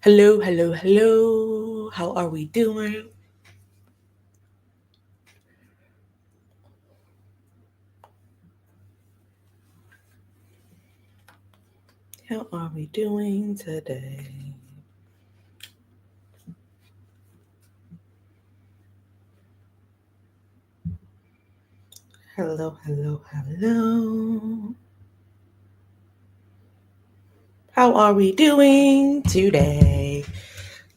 Hello, hello, hello. How are we doing? How are we doing today? Hello, hello, hello. How are we doing today?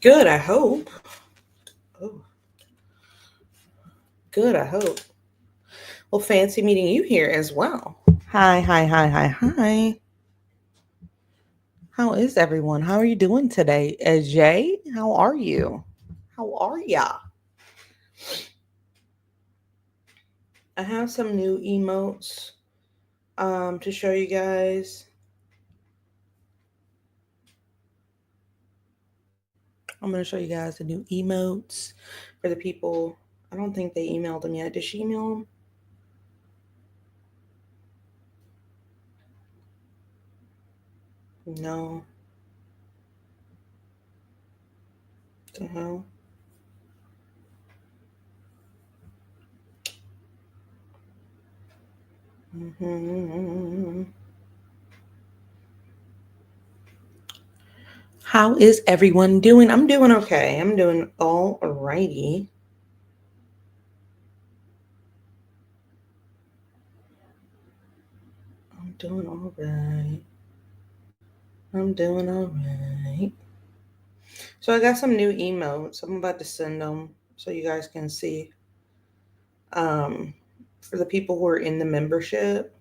Good, I hope. Oh, good, I hope. Well, fancy meeting you here as well. Hi, hi, hi, hi, hi. How is everyone? How are you doing today? Jay, how are you? How are ya? I have some new emotes to show you guys. I'm going to show you guys the new emotes for the people. I don't think they emailed them yet. Did she email them? No. What the hell? Mm-hmm. How is everyone doing? I'm doing okay. I'm doing all righty. I'm doing all right. I'm doing all right. So I got some new emotes. I'm about to send them so you guys can see. Um, for the people who are in the membership.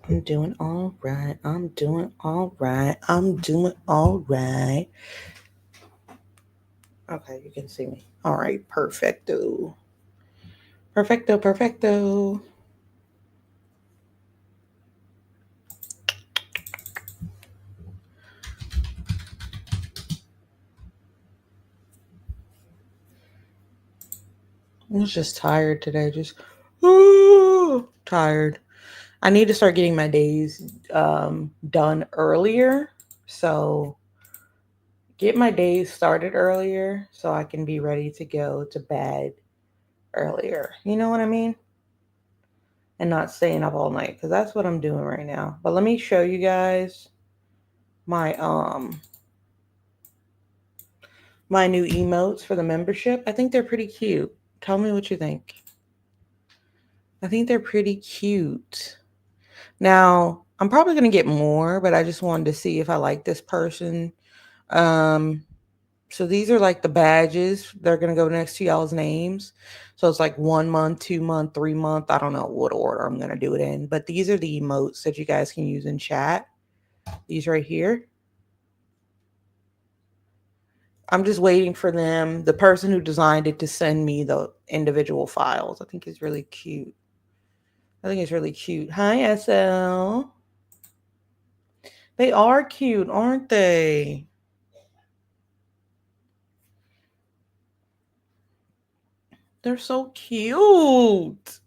I'm doing all right. I'm doing all right. I'm doing all right. Okay, you can see me. All right, perfecto. Perfecto, perfecto. I was just tired today. Just tired. I need to start getting my days done earlier. So get my days started earlier so I can be ready to go to bed earlier. You know what I mean? And not staying up all night because that's what I'm doing right now. But let me show you guys my my new emotes for the membership. I think they're pretty cute. Tell me what you think. I think they're pretty cute. Now, I'm probably going to get more, but I just wanted to see if I like this person. Um so these are like the badges. They're going to go next to y'all's names. So it's like 1 month, 2 month, 3 month. I don't know what order I'm going to do it in, but these are the emotes that you guys can use in chat. These right here. I'm just waiting for them, the person who designed it, to send me the individual files. I think it's really cute. I think it's really cute. Hi, SL. They are cute, aren't they? They're so cute.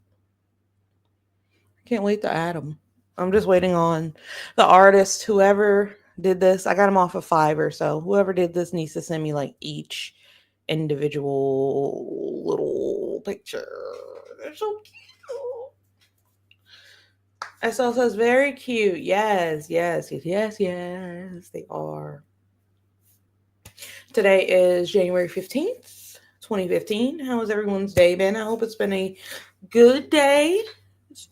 Can't wait to add them. I'm just waiting on the artist, whoever did this. I got them off of Fiverr, so whoever did this needs to send me like each individual little picture. They're so cute. SL says very cute. Yes, yes, yes, yes, yes. They are. Today is January 15th, 2015. How has everyone's day been? I hope it's been a good day.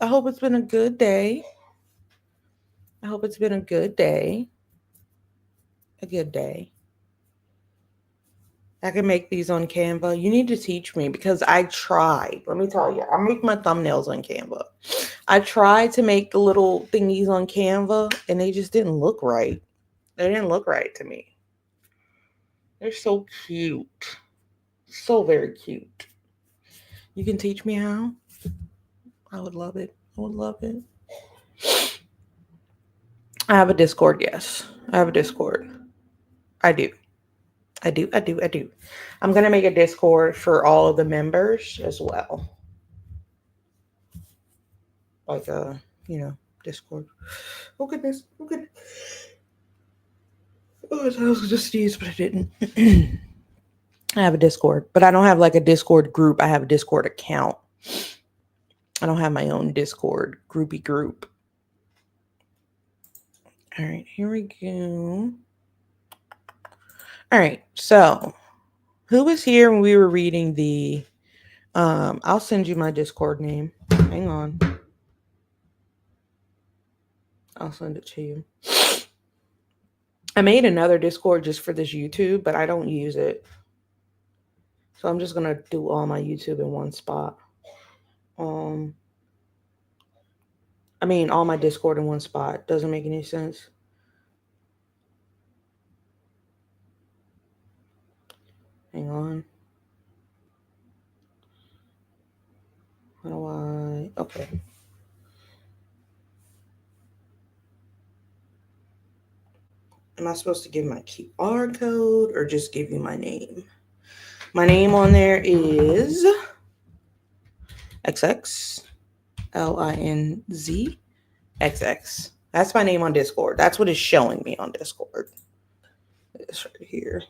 I hope it's been a good day. I hope it's been a good day. A good day. I can make these on Canva. You need to teach me because I tried. Let me tell you, I make my thumbnails on Canva. I tried to make the little thingies on Canva and they just didn't look right. They didn't look right to me. They're so cute. So very cute. You can teach me how? I would love it. I would love it. I have a Discord, yes. I have a Discord. I do. I do. I do. I do. I'm going to make a Discord for all of the members as well. like Discord. Oh goodness, oh goodness. Oh, I was just sneeze, but I didn't. I have a Discord, but I don't have like a Discord group. I have a Discord account. I don't have my own Discord groupie group. All right, here we go. All right, so who was here when we were reading the I'll send you my Discord name. Hang on. I'll send it to you. I made another Discord just for this YouTube, but I don't use it. So I'm just gonna do all my YouTube in one spot. All my Discord in one spot. Doesn't make any sense. Hang on. How do I? Okay. Am I supposed to give my QR code or just give you my name? My name on there is XXLINZ. That's my name on Discord. That's what is showing me on Discord. It's right here.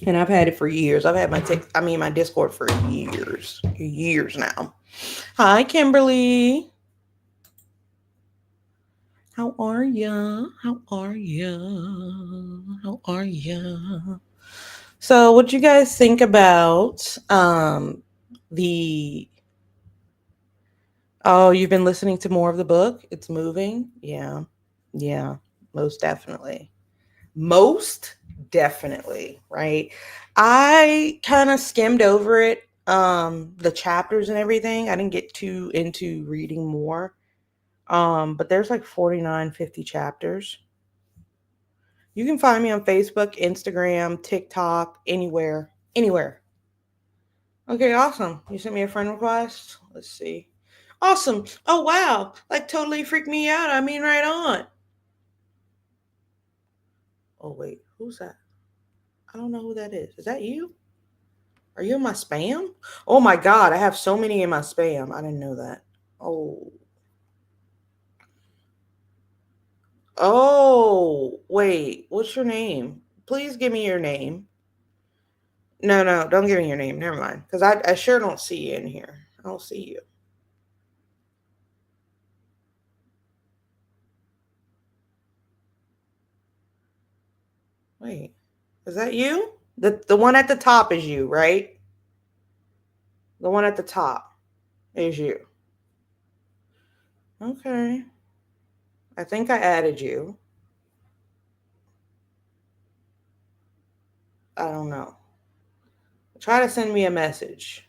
And I've had it for years. I've had my Discord for years now. Hi, Kimberly. How are ya? How are ya? How are ya? So, what you guys think about the? Oh, you've been listening to more of the book. It's moving. Yeah, most definitely. Most definitely, right? I kind of skimmed over it, the chapters and everything. I didn't get too into reading more. But there's like 49, 50 chapters. You can find me on Facebook, Instagram, TikTok, anywhere. Anywhere. Okay, awesome. You sent me a friend request. Let's see. Awesome. Oh wow. Like totally freaked me out. I mean right on. Oh wait, who's that? I don't know who that is. Is that you? Are you in my spam? Oh my god, I have so many in my spam. I didn't know that. Oh. Oh, wait. What's your name? Please give me your name. No, don't give me your name. Never mind. Because I sure don't see you in here. I don't see you. Wait. Is that you? The one at the top is you, right? The one at the top is you. Okay. I think I added you. I don't know. Try to send me a message.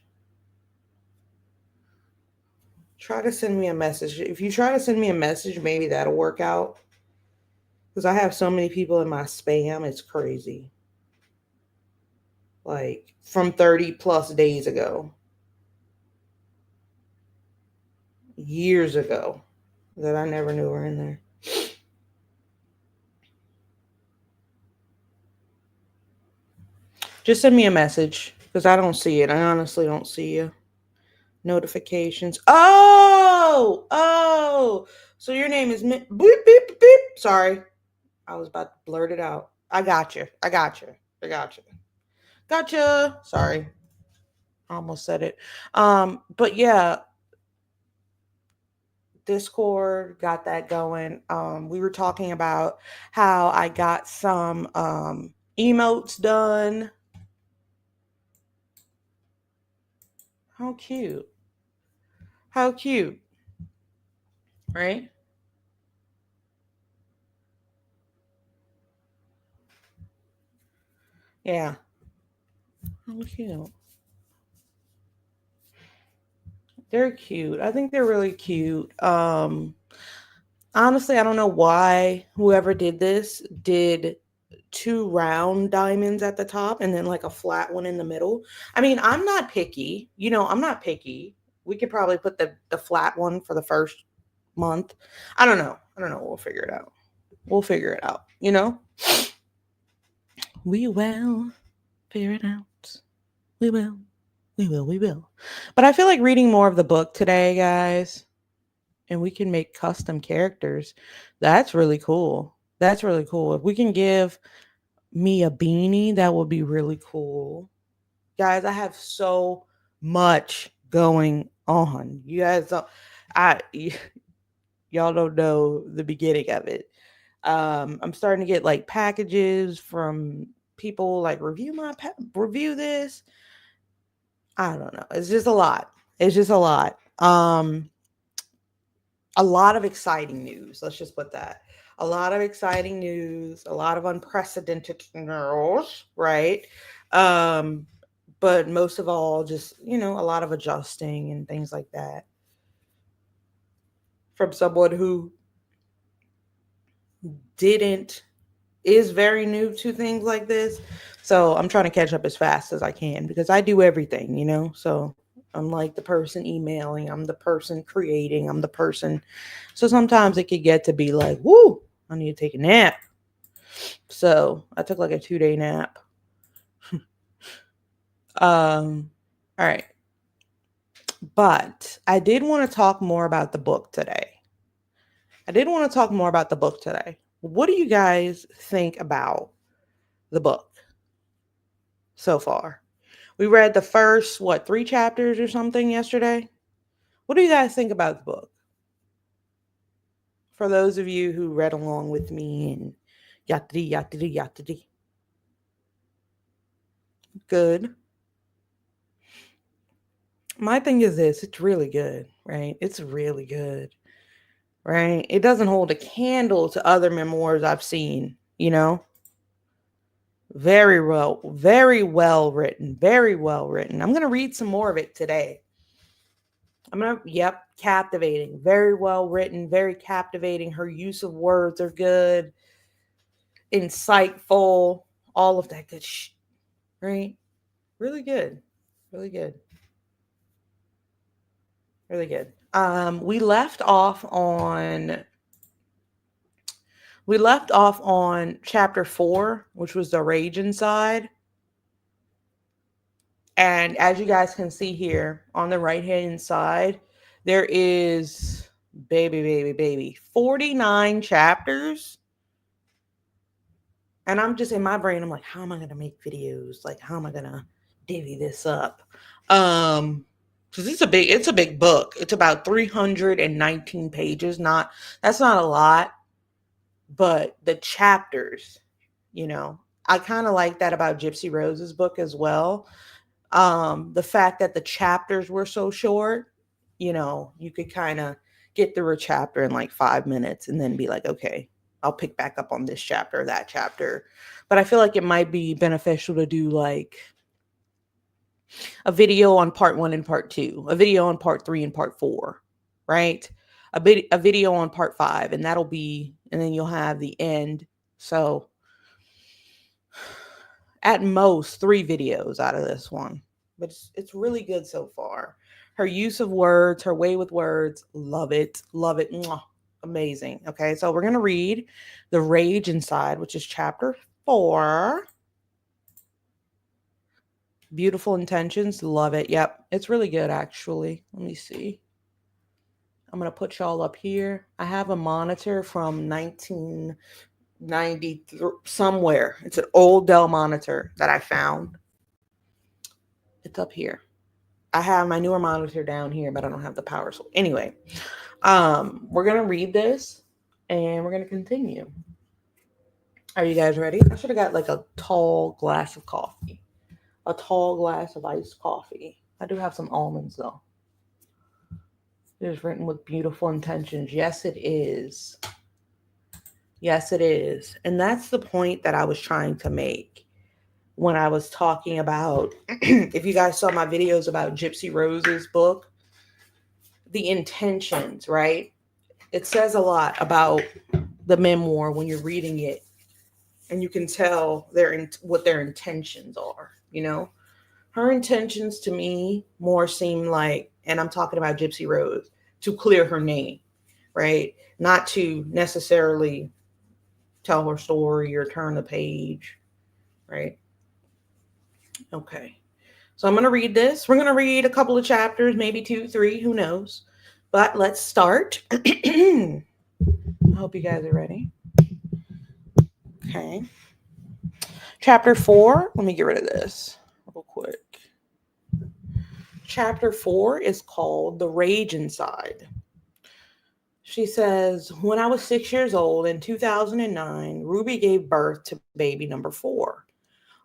Try to send me a message. If you try to send me a message, maybe that'll work out. Because I have so many people in my spam, it's crazy. Like from 30 plus days ago, years ago, that I never knew were in there. Just send me a message because I don't see it. I honestly don't see you. Notifications. Oh. So your name is beep, beep, beep, beep. Sorry. I was about to blurt it out. I got you. Gotcha. Sorry. I almost said it. But yeah, Discord got that going. We were talking about how I got some emotes done. How cute. How cute. Right? Yeah. How cute. They're cute. I think they're really cute. Honestly, I don't know why whoever did this did two round diamonds at the top and then like a flat one in the middle. I mean, I'm not picky. I'm not picky. We could probably put the flat one for the first month. I don't know. We'll figure it out. We will figure it out. We will. We will. We will. But I feel like reading more of the book today, guys, and we can make custom characters. That's really cool. That's really cool. If we can give me a beanie, that would be really cool. Guys, I have so much going on. You guys don't, I, y'all don't know the beginning of it. I'm starting to get like packages from people like review this. I don't know. It's just a lot. It's just a lot of exciting news. Let's just put that. A lot of exciting news, a lot of unprecedented news, right? Um, but most of all, just, a lot of adjusting and things like that from someone who didn't is very new to things like this. So I'm trying to catch up as fast as I can because I do everything. So I'm like the person emailing, I'm the person creating, I'm the person. So sometimes it could get to be like, whoo, I need to take a nap. So I took like a 2-day nap. All right. But I did want to talk more about the book today. What do you guys think about the book so far? We read the first, 3 chapters or something yesterday. What do you guys think about the book? For those of you who read along with me and yatadi. Good. My thing is this, it's really good, right? It's really good, right? It doesn't hold a candle to other memoirs I've seen. Very well written, very well written. I'm going to read some more of it today. Captivating, very well written, very captivating. Her use of words are good, insightful, all of that good right? Really good, really good, really good. We left off on chapter 4, which was the rage inside. And as you guys can see here on the right hand side, there is baby 49 chapters. And I'm just in my brain, I'm like, how am I going to make videos? Like, how am I going to divvy this up? Because it's a big book. It's about 319 pages. That's not a lot, but the chapters, I kind of like that about Gypsy Rose's book as well. The fact that the chapters were so short, you could kind of get through a chapter in like 5 minutes and then be like, okay, I'll pick back up on this chapter or that chapter. But I feel like it might be beneficial to do like a video on part 1 and part 2, a video on part 3 and part 4, right? A video on part 5, and then you'll have the end. So at most 3 videos out of this one, but it's really good so far. Her use of words, her way with words, love it. Mwah. Amazing. Okay, so we're going to read The Rage Inside, which is chapter 4. Beautiful Intentions, love it. Yep, it's really good actually. Let me see. I'm going to put y'all up here. I have a monitor from 1990 somewhere. It's an old Dell monitor that I found. It's up here. I have my newer monitor down here, but I don't have the power. So anyway, we're going to read this and we're going to continue. Are you guys ready? I should have got like a tall glass of coffee. A tall glass of iced coffee. I do have some almonds though. It is written with beautiful intentions. Yes, it is. Yes, it is. And that's the point that I was trying to make when I was talking about, if you guys saw my videos about Gypsy Rose's book, the intentions, right? It says a lot about the memoir when you're reading it, and you can tell what their intentions are, Her intentions to me more seem like, and I'm talking about Gypsy Rose, to clear her name, right? Not to necessarily tell her story or turn the page. right? Okay. So I'm going to read this. We're going to read a couple of chapters, maybe two, three, who knows. But let's start. I hope you guys are ready. Okay. Chapter 4. Let me get rid of this real quick. Chapter 4 is called The Rage Inside. She says, when I was 6 years old in 2009, Ruby gave birth to baby number 4,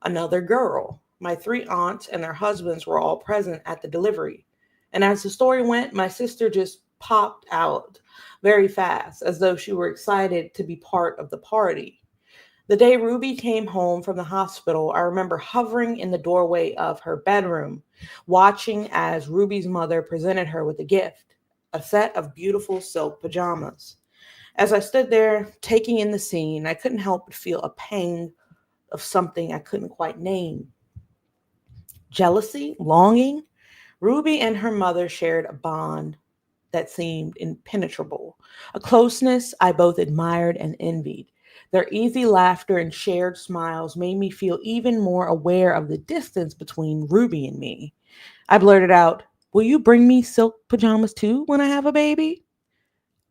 another girl. My 3 aunts and their husbands were all present at the delivery. And as the story went, my sister just popped out very fast, as though she were excited to be part of the party. The day Ruby came home from the hospital, I remember hovering in the doorway of her bedroom, watching as Ruby's mother presented her with a gift, a set of beautiful silk pajamas. As I stood there taking in the scene, I couldn't help but feel a pang of something I couldn't quite name. Jealousy, longing. Ruby and her mother shared a bond that seemed impenetrable, a closeness I both admired and envied. Their easy laughter and shared smiles made me feel even more aware of the distance between Ruby and me. I blurted out, will you bring me silk pajamas too when I have a baby?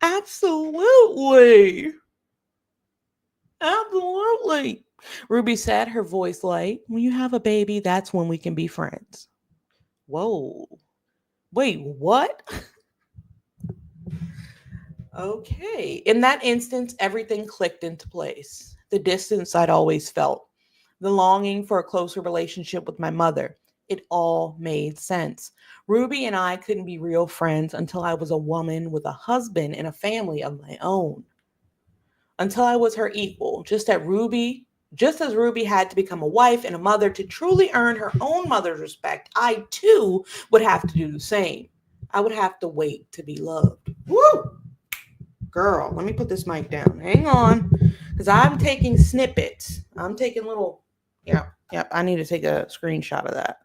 Absolutely. Absolutely. Ruby said, her voice light. When you have a baby, that's when we can be friends. Whoa. Wait, what? Okay. In that instance, everything clicked into place. The distance I'd always felt, the longing for a closer relationship with my mother. It all made sense. Ruby and I couldn't be real friends until I was a woman with a husband and a family of my own. Until I was her equal, just as Ruby had to become a wife and a mother to truly earn her own mother's respect, I too would have to do the same. I would have to wait to be loved. Woo! Girl, let me put this mic down. Hang on. Because I'm taking snippets. I'm taking little, yep. I need to take a screenshot of that.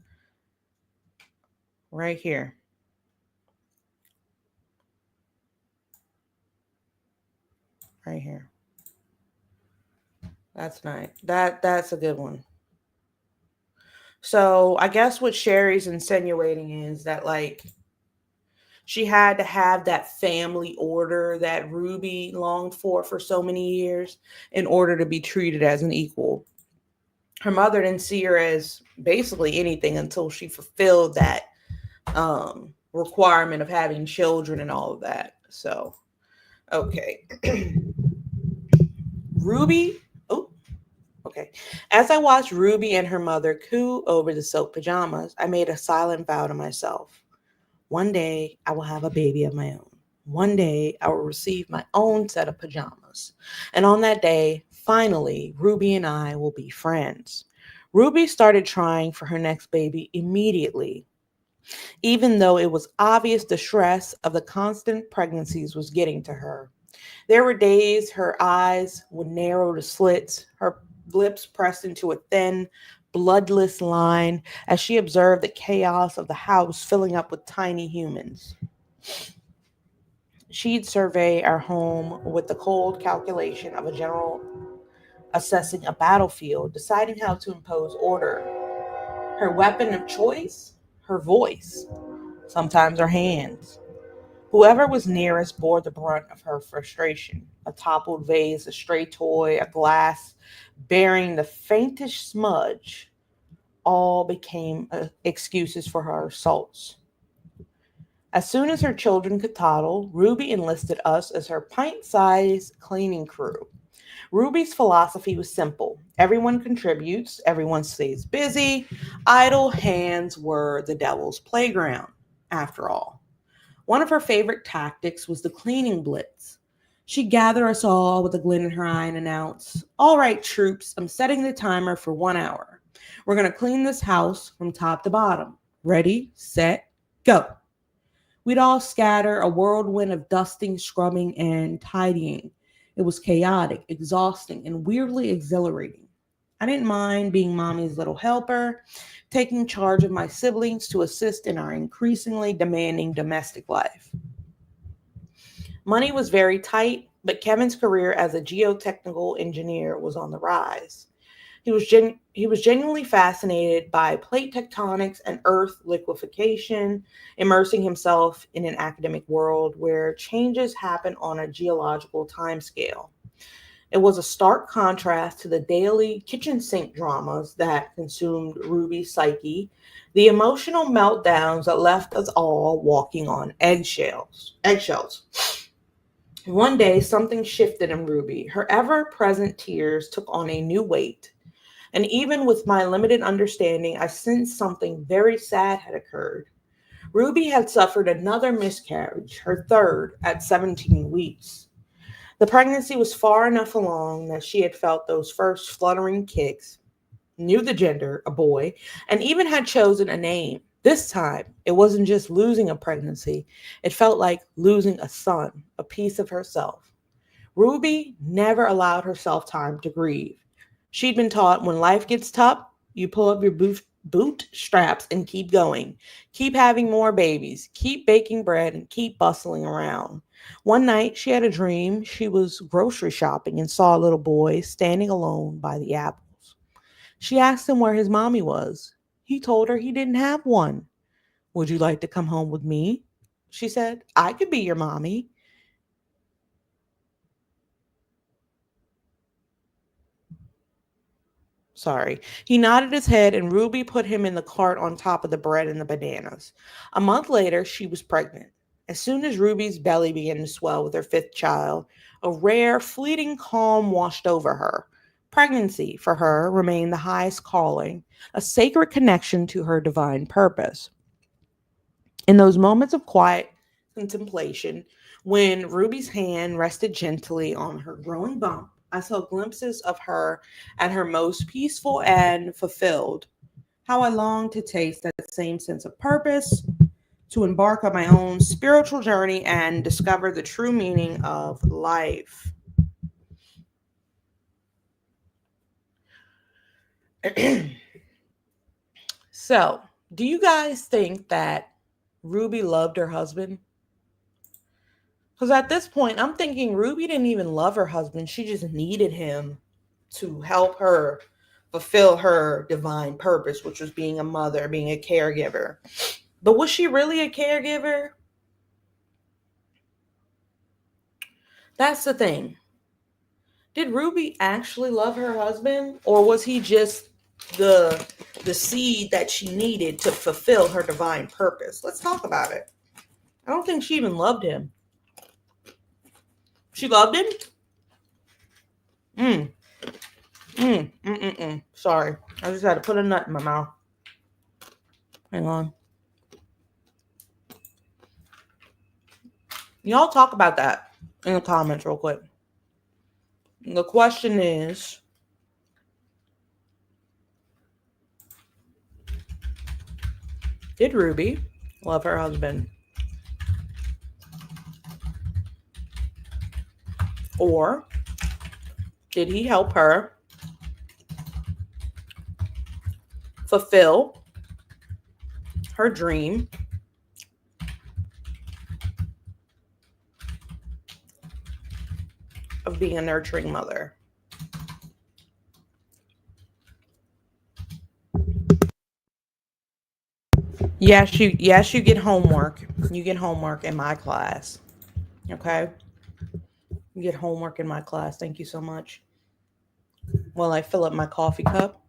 Right here. Right here. That's nice. That's a good one. So I guess what Sherry's insinuating is that like she had to have that family order that Ruby longed for so many years in order to be treated as an equal. Her mother didn't see her as basically anything until she fulfilled that requirement of having children and all of that. So, okay. Ruby, oh, okay. As I watched Ruby and her mother coo over the silk pajamas, I made a silent vow to myself. One day I will have a baby of my own. One day I will receive my own set of pajamas. And on that day, finally, Ruby and I will be friends. Ruby started trying for her next baby immediately, even though it was obvious the stress of the constant pregnancies was getting to her. There were days her eyes would narrow to slits, her lips pressed into a thin, bloodless line as she observed the chaos of the house filling up with tiny humans. She'd survey our home with the cold calculation of a general assessing a battlefield, deciding how to impose order. Her weapon of choice? Her voice, sometimes her hands. Whoever was nearest bore the brunt of her frustration. A toppled vase, a stray toy, a glass bearing the faintest smudge all became excuses for her assaults. As soon as her children could toddle, Ruby enlisted us as her pint-sized cleaning crew. Ruby's philosophy was simple. Everyone contributes, everyone stays busy. Idle hands were the devil's playground, after all. One of her favorite tactics was the cleaning blitz. She'd gather us all with a glint in her eye and announce, all right, troops, I'm setting the timer for 1 hour. We're going to clean this house from top to bottom. Ready, set, go. We'd all scatter, a whirlwind of dusting, scrubbing, and tidying. It was chaotic, exhausting, and weirdly exhilarating. I didn't mind being mommy's little helper, taking charge of my siblings to assist in our increasingly demanding domestic life. Money was very tight, but Kevin's career as a geotechnical engineer was on the rise. He was genuinely fascinated by plate tectonics and earth liquefaction, immersing himself in an academic world where changes happen on a geological timescale. It was a stark contrast to the daily kitchen sink dramas that consumed Ruby's psyche, the emotional meltdowns that left us all walking on eggshells. One day, something shifted in Ruby. Her ever present tears took on a new weight. And even with my limited understanding, I sensed something very sad had occurred. Ruby had suffered another miscarriage, her third, at 17 weeks. The pregnancy was far enough along that she had felt those first fluttering kicks, knew the gender, a boy, and even had chosen a name. This time, it wasn't just losing a pregnancy, it felt like losing a son, a piece of herself. Ruby never allowed herself time to grieve. She'd been taught when life gets tough, you pull up your bootstraps and keep going. Keep having more babies, keep baking bread, and keep bustling around. One night, she had a dream. She was grocery shopping and saw a little boy standing alone by the apples. She asked him where his mommy was. He told her he didn't have one. Would you like to come home with me? She said, I could be your mommy. Sorry. He nodded his head, and Ruby put him in the cart on top of the bread and the bananas. A month later, she was pregnant. As soon as Ruby's belly began to swell with her fifth child, a rare, fleeting calm washed over her. Pregnancy, for her, remained the highest calling, a sacred connection to her divine purpose. In those moments of quiet contemplation, when Ruby's hand rested gently on her growing bump, I saw glimpses of her at her most peaceful and fulfilled. How I longed to taste that same sense of purpose, to embark on my own spiritual journey and discover the true meaning of life. So, do you guys think that Ruby loved her husband? Because at this point, I'm thinking Ruby didn't even love her husband. She just needed him to help her fulfill her divine purpose, which was being a mother, being a caregiver. But was she really a caregiver? That's the thing. Did Ruby actually love her husband, or was he just the the seed that she needed to fulfill her divine purpose? Let's talk about it. I don't think she even loved him. She loved him? Mm, Sorry. I just had to put a nut in my mouth. Hang on. Y'all talk about that in the comments real quick. The question is, did Ruby love her husband? Or did he help her fulfill her dream of being a nurturing mother? Yes, you get homework. You get homework in my class. Okay? You get homework in my class. Thank you so much. While I fill up my coffee cup.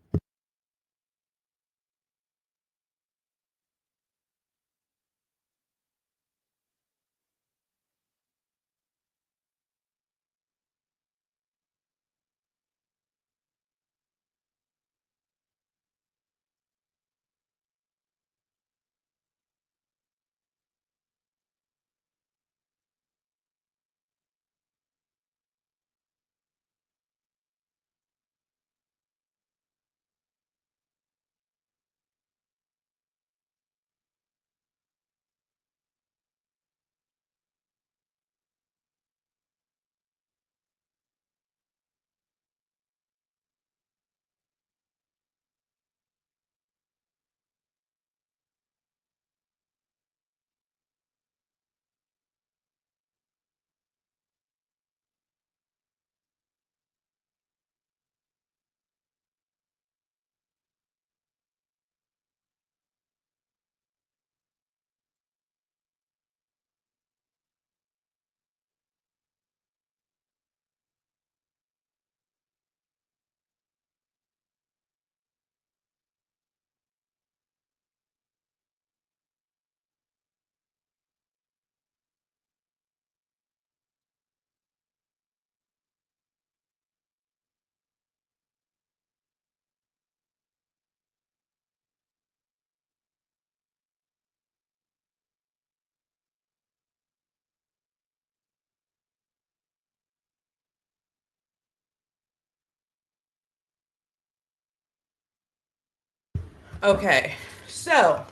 Okay, so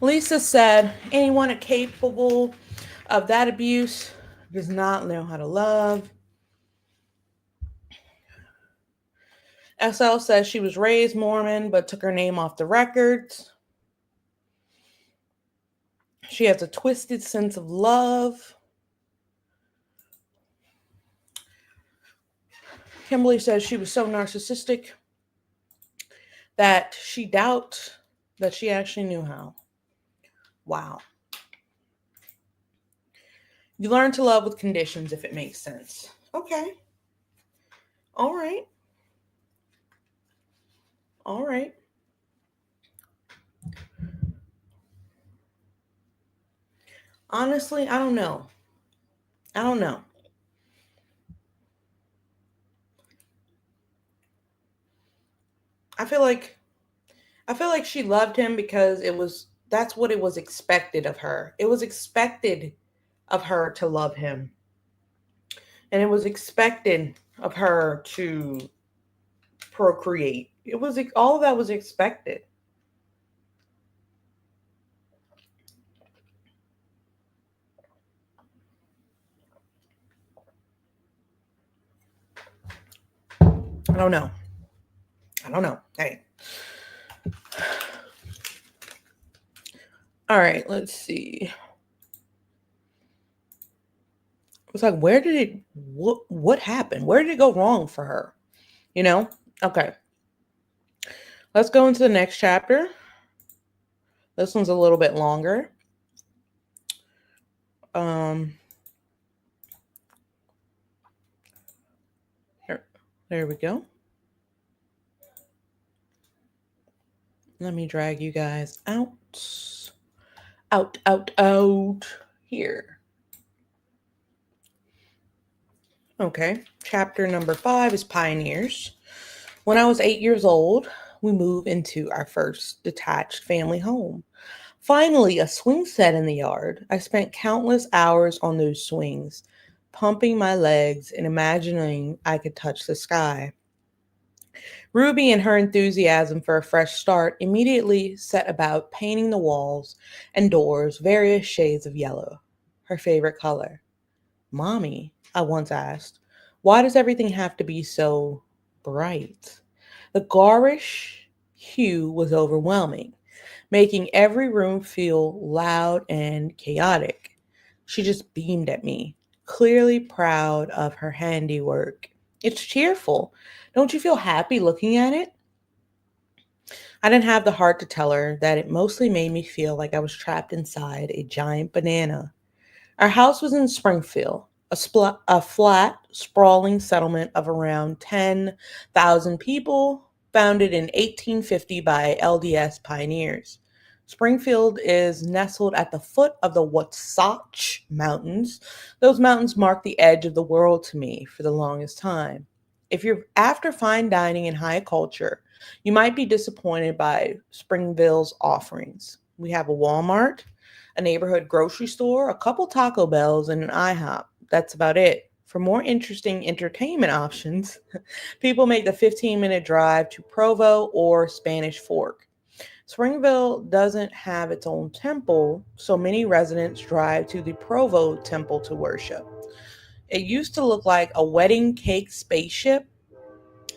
Lisa said anyone capable of that abuse does not know how to love. SL says she was raised Mormon but took her name off the records. She has a twisted sense of love. Kimberly says she was so narcissistic that she doubts that she actually knew how. Wow. You learn to love with conditions if it makes sense. Okay. All right. All right. Honestly, I don't know. I don't know. I feel like I feel like she loved him because that's what it was expected of her. It was expected of her to love him. And it was expected of her to procreate. It was all of that was expected. I don't know. I don't know. Hey. All right, let's see. It's like where did it what happened? Where did it go wrong for her? You know? Okay. Let's go into the next chapter. This one's a little bit longer. Um here, there we go. Let me drag you guys out. Out, out, out. Here. Okay. Chapter number 5 is Pioneers. When I was 8 years old, we moved into our first detached family home. Finally, a swing set in the yard. I spent countless hours on those swings, pumping my legs and imagining I could touch the sky. Ruby, in her enthusiasm for a fresh start, immediately set about painting the walls and doors various shades of yellow, her favorite color. Mommy, I once asked, why does everything have to be so bright? The garish hue was overwhelming, making every room feel loud and chaotic. She just beamed at me, clearly proud of her handiwork. It's cheerful. Don't you feel happy looking at it? I didn't have the heart to tell her that it mostly made me feel like I was trapped inside a giant banana. Our house was in Springfield, a flat, sprawling settlement of around 10,000 people, founded in 1850 by LDS pioneers. Springfield is nestled at the foot of the Wasatch Mountains. Those mountains mark the edge of the world to me for the longest time. If you're after fine dining and high culture, you might be disappointed by Springville's offerings. We have a Walmart, a neighborhood grocery store, a couple Taco Bells, and an IHOP. That's about it. For more interesting entertainment options, people make the 15-minute drive to Provo or Spanish Fork. Springville doesn't have its own temple, so many residents drive to the Provo temple to worship. It used to look like a wedding cake spaceship,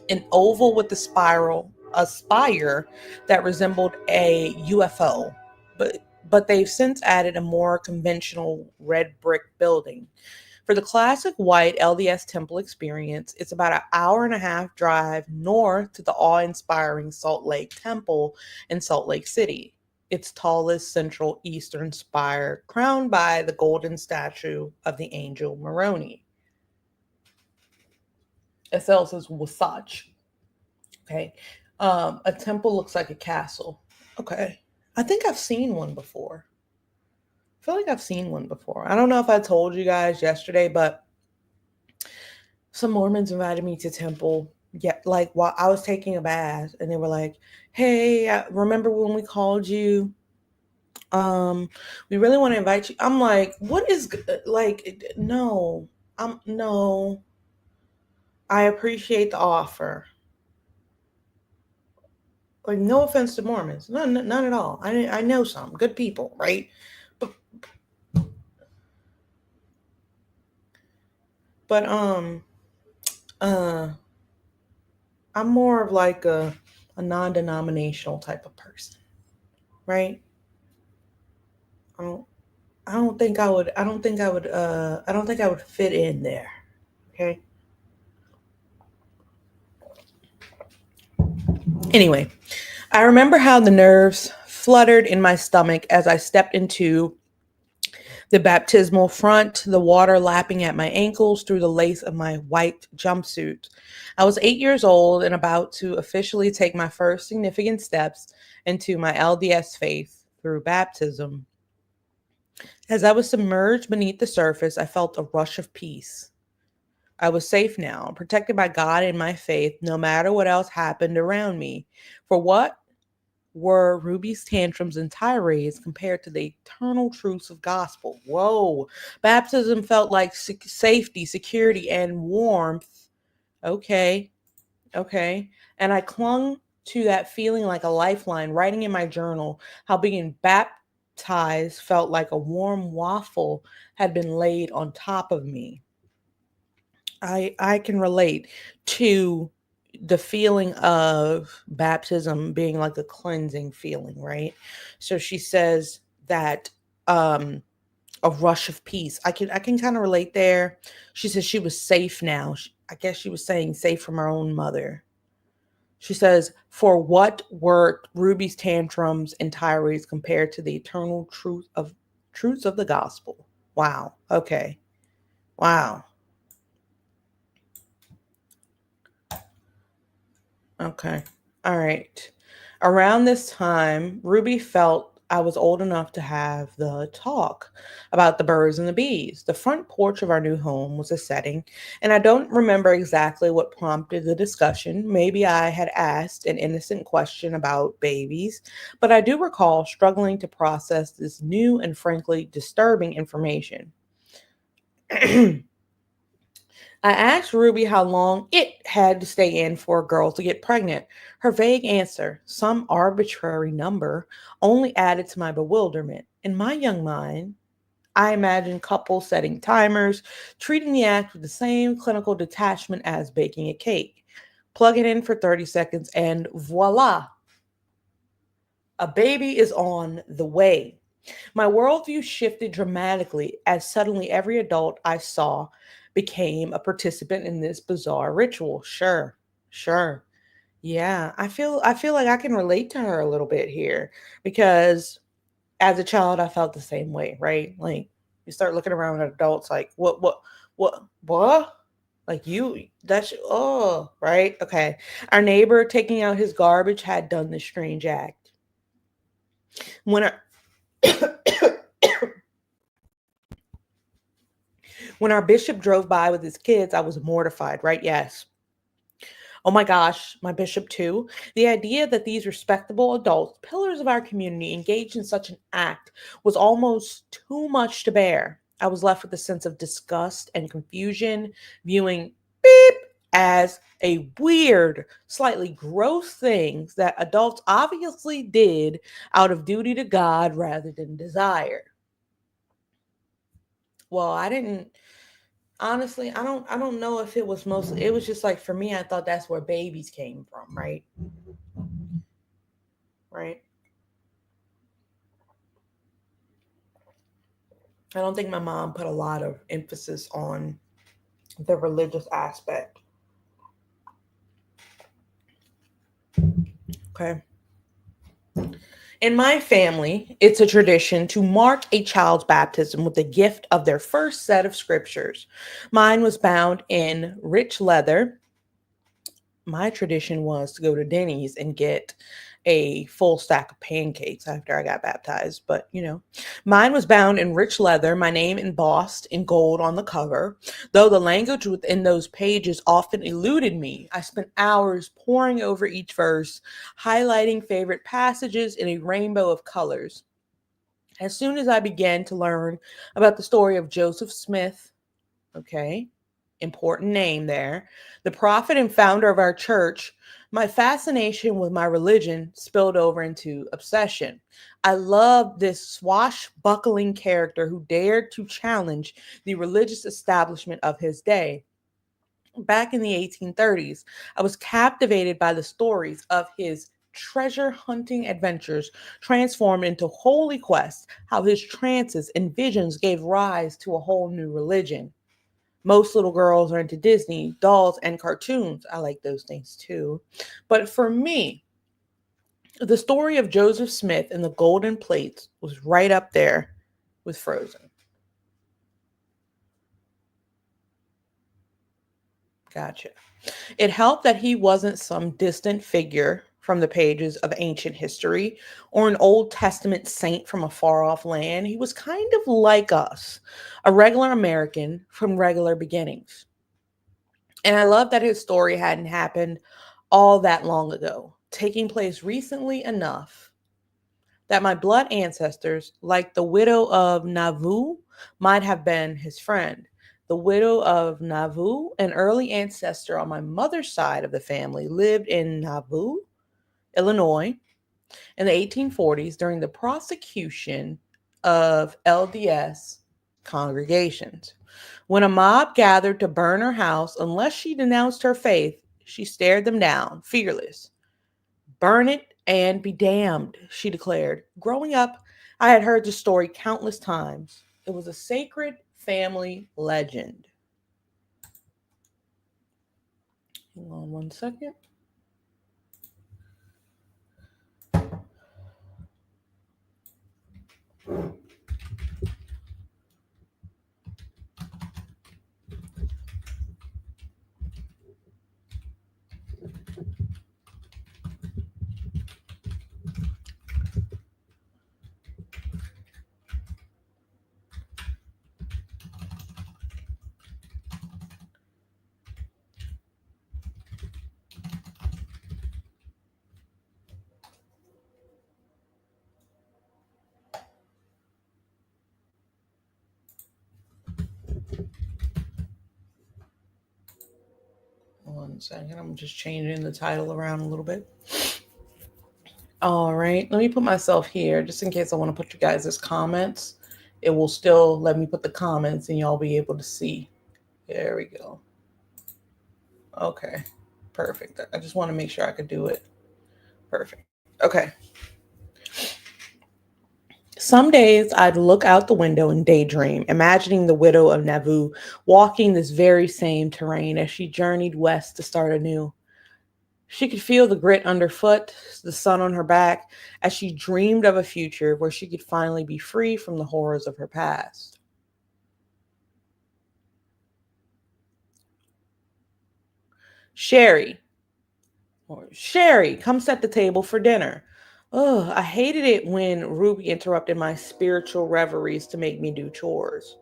an oval with a spire that resembled a UFO. But they've since added a more conventional red brick building. For the classic white LDS temple experience, it's about an hour and a half drive north to the awe-inspiring Salt Lake Temple in Salt Lake City, its tallest central eastern spire, crowned by the golden statue of the angel Moroni. SL says Wasatch. Okay. A temple looks like a castle. Okay. I think I've seen one before. I feel like I've seen one before. I don't know if I told you guys yesterday, but some Mormons invited me to temple. Yeah, like while I was taking a bath, and they were like, "Hey, remember when we called you? We really want to invite you." I'm like, "What is like? No, no. I appreciate the offer." Like, no offense to Mormons, none at all. I know some good people, right? But but uh, I'm more of like a non-denominational type of person, right? I don't I don't think I would I don't think I would I don't think I would fit in there. Okay. Anyway, I remember how the nerves fluttered in my stomach as I stepped into the baptismal front, the water lapping at my ankles through the lace of my white jumpsuit. I was 8 years old and about to officially take my first significant steps into my LDS faith through baptism. As I was submerged beneath the surface, I felt a rush of peace. I was safe now, protected by God and my faith, no matter what else happened around me. For what were Ruby's tantrums and tirades compared to the eternal truths of gospel? Whoa. Baptism felt like safety, security, and warmth. Okay. Okay. And I clung to that feeling like a lifeline, writing in my journal how being baptized felt like a warm waffle had been laid on top of me. I can relate to the feeling of baptism being like a cleansing feeling, right? So she says that um a rush of peace. I can kind of relate there. She says she was safe now. I guess she was saying safe from her own mother. She says, "For what were Ruby's tantrums and tirades compared to the eternal truths of the gospel?" Wow. Okay. Wow. Okay. All right. Around this time, Ruby felt I was old enough to have the talk about the birds and the bees. The front porch of our new home was a setting, and I don't remember exactly what prompted the discussion. Maybe I had asked an innocent question about babies, but I do recall struggling to process this new and frankly disturbing information. I asked Ruby how long it had to stay in for a girl to get pregnant. Her vague answer, some arbitrary number, only added to my bewilderment. In my young mind, I imagined couples setting timers, treating the act with the same clinical detachment as baking a cake. Plug it in for 30 seconds, and voila, a baby is on the way. My worldview shifted dramatically as suddenly every adult I saw became a participant in this bizarre ritual. Sure, sure. Yeah, I feel like I can relate to her a little bit here because as a child I felt the same way, right? Like you start looking around at adults like what? Like you that's oh, right? Okay. Our neighbor taking out his garbage had done this strange act. When our When our bishop drove by with his kids, I was mortified, right? Yes. Oh my gosh, my bishop too. The idea that these respectable adults, pillars of our community, engaged in such an act was almost too much to bear. I was left with a sense of disgust and confusion, viewing beep as a weird, slightly gross thing that adults obviously did out of duty to God rather than desire. Well, I didn't honestly, I don't know if it was mostly it was just like for me, I thought that's where babies came from, right? Right. I don't think my mom put a lot of emphasis on the religious aspect. Okay. In my family, it's a tradition to mark a child's baptism with the gift of their first set of scriptures. Mine was bound in rich leather. My tradition was to go to Denny's and get a full stack of pancakes after I got baptized. But, mine was bound in rich leather, my name embossed in gold on the cover. Though the language within those pages often eluded me, I spent hours poring over each verse, highlighting favorite passages in a rainbow of colors. As soon as I began to learn about the story of Joseph Smith, okay, important name there, the prophet and founder of our church, my fascination with my religion spilled over into obsession. I loved this swashbuckling character who dared to challenge the religious establishment of his day. Back in the 1830s, I was captivated by the stories of his treasure hunting adventures transformed into holy quests, how his trances and visions gave rise to a whole new religion. Most little girls are into Disney, dolls, and cartoons. I like those things too. But for me, the story of Joseph Smith and the golden plates was right up there with Frozen. Gotcha. It helped that he wasn't some distant figure from the pages of ancient history or an Old Testament saint from a far off land. He was kind of like us, a regular American from regular beginnings. And I love that his story hadn't happened all that long ago, taking place recently enough that my blood ancestors, like the widow of Nauvoo, might have been his friend. The widow of Nauvoo, an early ancestor on my mother's side of the family, lived in Nauvoo, Illinois, in the 1840s during the prosecution of LDS congregations. When a mob gathered to burn her house, unless she denounced her faith, she stared them down, fearless. Burn it and be damned, she declared. Growing up, I had heard the story countless times. It was a sacred family legend. Hang on one second. One second. I'm just changing the title around a little bit. All right. Let me put myself here just in case I want to put you guys as comments. It will still let me put the comments and y'all be able to see. There we go. Okay. Perfect. I just want to make sure I could do it. Perfect. Okay. Some days I'd look out the window and daydream, imagining the widow of Nauvoo walking this very same terrain as she journeyed west to start anew. She could feel the grit underfoot, the sun on her back, as she dreamed of a future where she could finally be free from the horrors of her past. Sherry, Sherry, come set the table for dinner. Oh, I hated it when Ruby interrupted my spiritual reveries to make me do chores.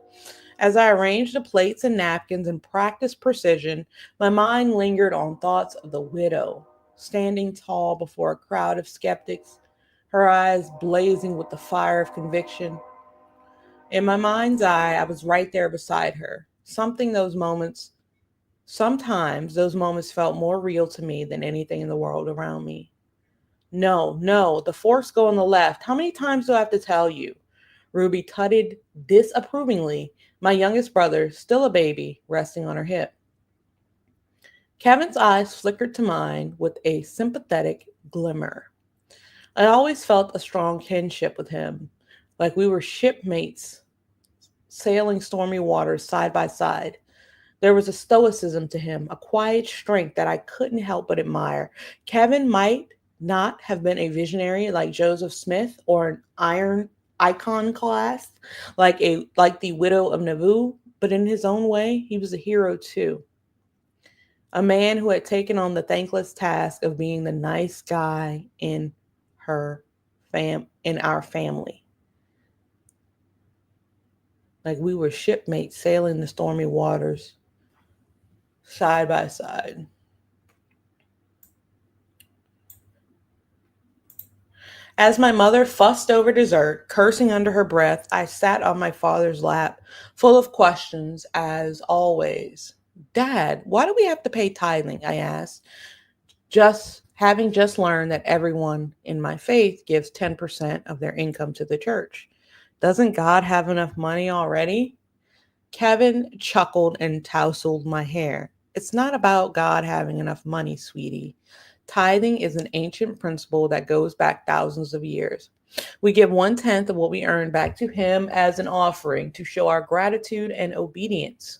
As I arranged the plates and napkins and practiced precision, my mind lingered on thoughts of the widow, standing tall before a crowd of skeptics, her eyes blazing with the fire of conviction. In my mind's eye, I was right there beside her. Sometimes those moments felt more real to me than anything in the world around me. No, no, the forks go on the left. How many times do I have to tell you? Ruby tutted disapprovingly, my youngest brother, still a baby, resting on her hip. Kevin's eyes flickered to mine with a sympathetic glimmer. I always felt a strong kinship with him, like we were shipmates sailing stormy waters side by side. There was a stoicism to him, a quiet strength that I couldn't help but admire. Kevin might not have been a visionary like Joseph Smith or an iron iconoclast like the widow of Nauvoo, but in his own way, he was a hero too. A man who had taken on the thankless task of being the nice guy her in our family. Like we were shipmates sailing the stormy waters side by side. As my mother fussed over dessert, cursing under her breath, I sat on my father's lap, full of questions as always. Dad, why do we have to pay tithing? I asked, just learned that everyone in my faith gives 10% of their income to the church. Doesn't God have enough money already? Kevin chuckled and tousled my hair. It's not about God having enough money, sweetie. Tithing is an ancient principle that goes back thousands of years. We give 1/10 of what we earn back to Him as an offering to show our gratitude and obedience.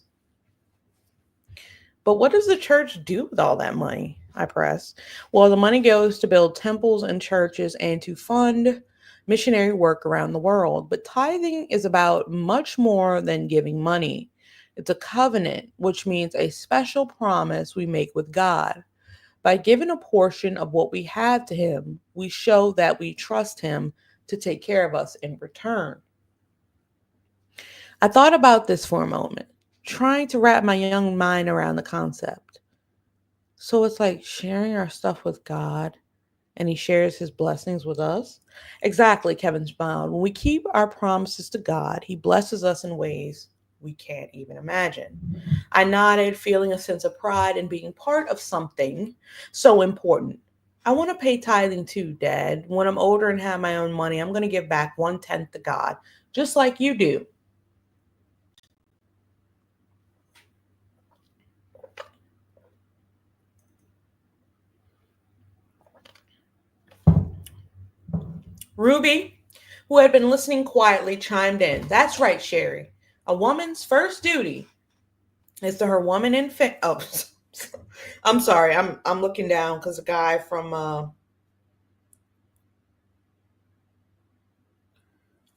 But what does the church do with all that money? I pressed. Well, the money goes to build temples and churches and to fund missionary work around the world. But tithing is about much more than giving money. It's a covenant, which means a special promise we make with God. By giving a portion of what we have to Him, we show that we trust Him to take care of us in return. I thought about this for a moment, trying to wrap my young mind around the concept. So it's like sharing our stuff with God and He shares His blessings with us. Exactly, Kevin smiled. When we keep our promises to God, He blesses us in ways we can't even imagine. I nodded, feeling a sense of pride in being part of something so important. I want to pay tithing too, Dad. When I'm older and have my own money, I'm going to give back 1/10 to God, just like you do. Ruby, who had been listening quietly, chimed in. That's right, Sherry. A woman's first duty is to her woman and oh, I'm sorry. I'm looking down because a guy from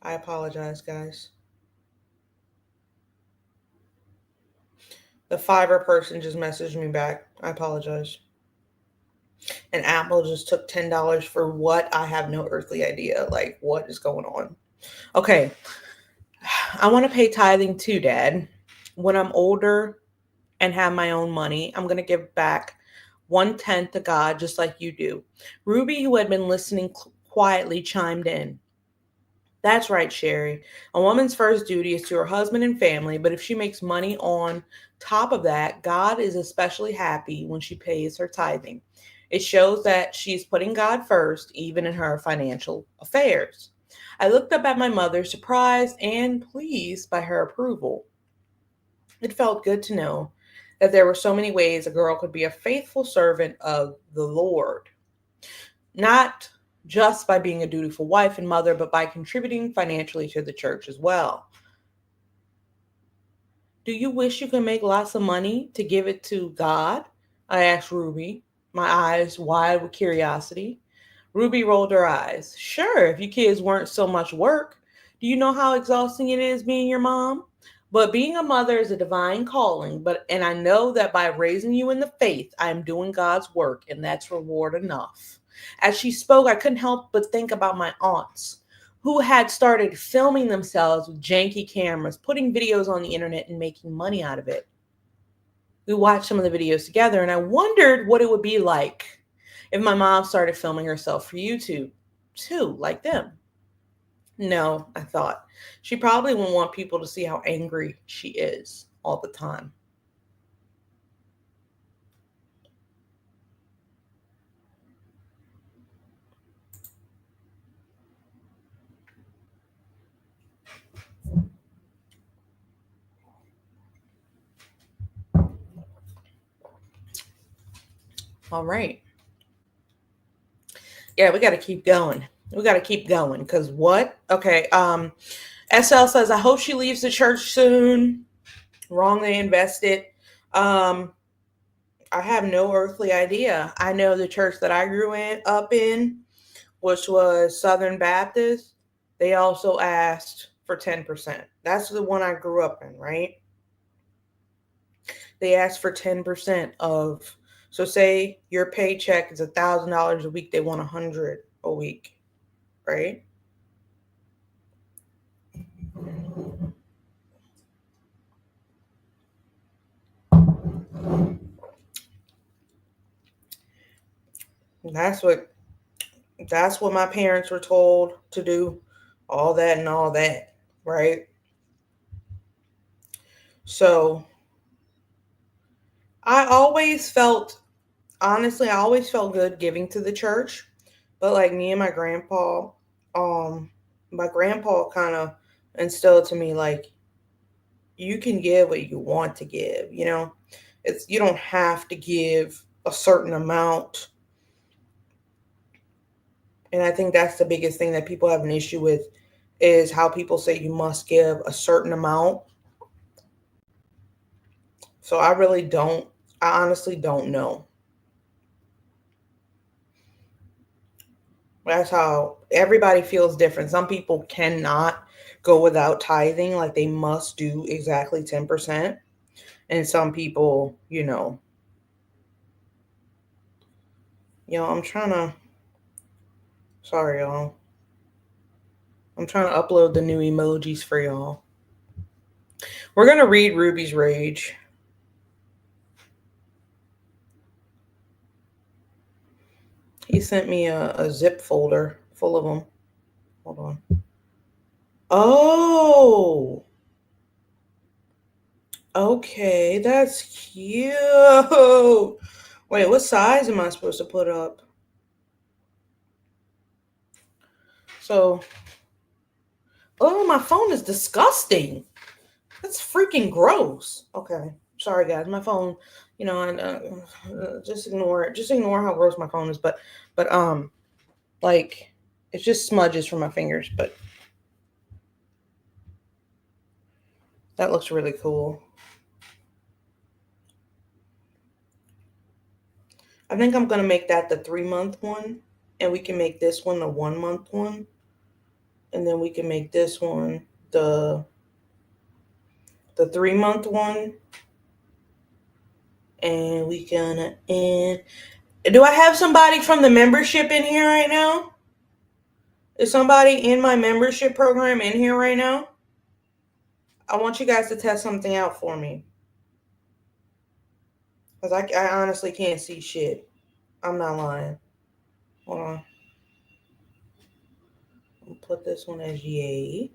I apologize, guys. The Fiverr person just messaged me back. I apologize. And Apple just took $10 for what? I have no earthly idea. Like, what is going on? Okay. I want to pay tithing too, Dad. When I'm older and have my own money, I'm going to give back 1/10 to God, just like you do. Ruby, who had been listening quietly, chimed in. That's right, Sherry. A woman's first duty is to her husband and family, but if she makes money on top of that, God is especially happy when she pays her tithing. It shows that she's putting God first, even in her financial affairs. I looked up at my mother, surprised and pleased by her approval. It felt good to know that there were so many ways a girl could be a faithful servant of the Lord, not just by being a dutiful wife and mother, but by contributing financially to the church as well. Do you wish you could make lots of money to give it to God? I asked Ruby, my eyes wide with curiosity. Ruby rolled her eyes. Sure, if you kids weren't so much work. Do you know how exhausting it is being your mom? But being a mother is a divine calling, and I know that by raising you in the faith, I am doing God's work, and that's reward enough. As she spoke, I couldn't help but think about my aunts who had started filming themselves with janky cameras, putting videos on the internet and making money out of it. We watched some of the videos together, and I wondered what it would be like if my mom started filming herself for YouTube too, like them. No, I thought. She probably wouldn't want people to see how angry she is all the time. All right. Yeah, we got to keep going. We got to keep going because what? Okay. SL says, I hope she leaves the church soon. Wrongly invested. Um, I have no earthly idea. I know the church that I up in, which was Southern Baptist, they also asked for 10%. That's the one I grew up in, right? They asked for 10% of, so say your paycheck is $1,000 a week, they want 100 a week, right? That's what that's what my parents were told to do, all that and all that, right? So I always felt, honestly, I always felt good giving to the church. But like me and um, my grandpa kind of instilled to me like you can give what you want to give, you know? It's you don't have to give a certain amount. And I think that's the biggest thing that people have an issue with is how people say you must give a certain amount. So I honestly don't know. That's how everybody feels different. Some people cannot go without tithing, like they must do exactly 10%. And some people, I'm trying to, sorry, y'all. I'm trying to upload the new emojis for y'all. We're going to read Ruby's Rage. He sent me a zip folder full of them. Hold on. Oh, okay. That's cute. Wait, what size am I supposed to put up? So, oh, my phone is disgusting. That's freaking gross. Okay. Sorry, guys. My phone, and just ignore it. Just ignore how gross my phone is. But, like, it's just smudges from my fingers. But that looks really cool. I think I'm gonna make that the 3 month one, and we can make this one the 1 month one, and then we can make this one the 3 month one, and we can and do I have somebody from the membership in here right now? Is somebody in my membership program in here right now? I want you guys to test something out for me, because I honestly can't see shit. I'm not lying. Hold on. I'll put this one as yay.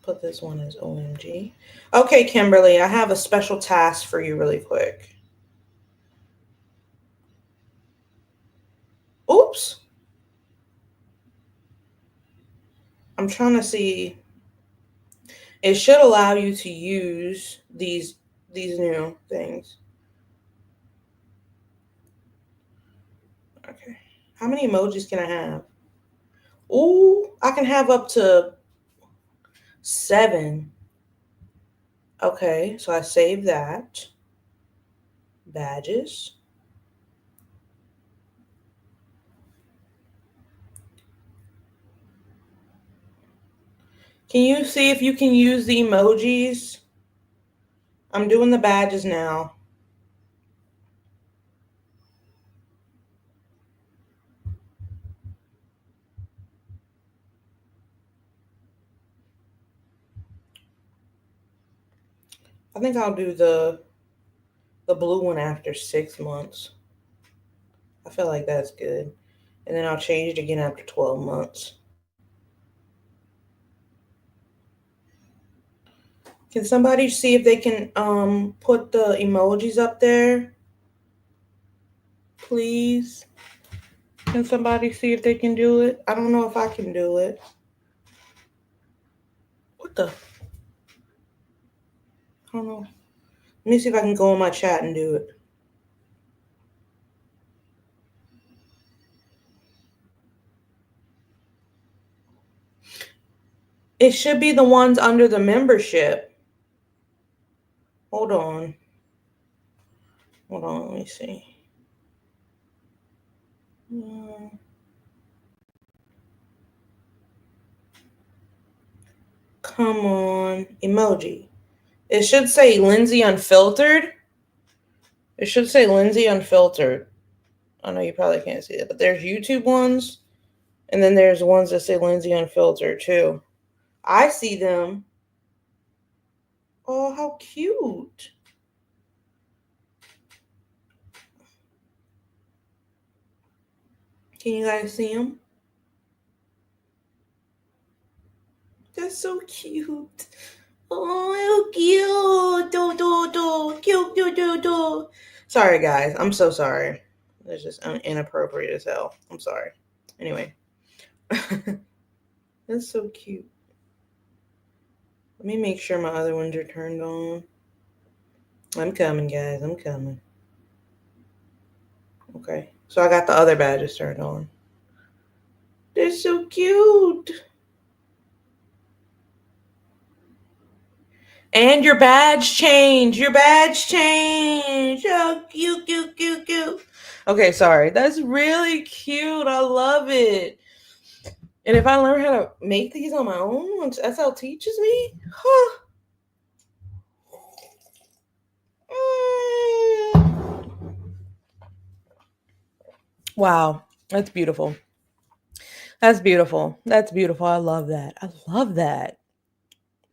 Put this one as OMG. Okay, Kimberly, I have a special task for you really quick. Oops. I'm trying to see. It should allow you to use these new things. Okay. How many emojis can I have? Ooh, I can have up to 7. Okay, so I save that. Badges. Can you see if you can use the emojis? I'm doing the badges now. I think I'll do the blue one after 6 months. I feel like that's good. And then I'll change it again after 12 months. Can somebody see if they can put the emojis up there? Please. Can somebody see if they can do it? I don't know if I can do it. What the? I don't know. Let me see if I can go in my chat and do it. It should be the ones under the membership. Hold on. Hold on, let me see. Come on. Emoji. It should say Lindsay Unfiltered. It should say Lindsay Unfiltered. I know you probably can't see it, but there's YouTube ones, and then there's ones that say Lindsay Unfiltered too. I see them. Oh, how cute. Can you guys see them? That's so cute. Oh, cute. Cute. Sorry, guys. I'm so sorry. It's just inappropriate as hell. I'm sorry. Anyway. That's so cute. Let me make sure my other ones are turned on. I'm coming, guys. I'm coming. Okay. So I got the other badges turned on. They're so cute. And your badge change. Your badge change. Oh, cute. Okay, sorry. That's really cute. I love it. And if I learn how to make these on my own, once SL teaches me, huh? Wow, that's beautiful. That's beautiful. That's beautiful. I love that. I love that.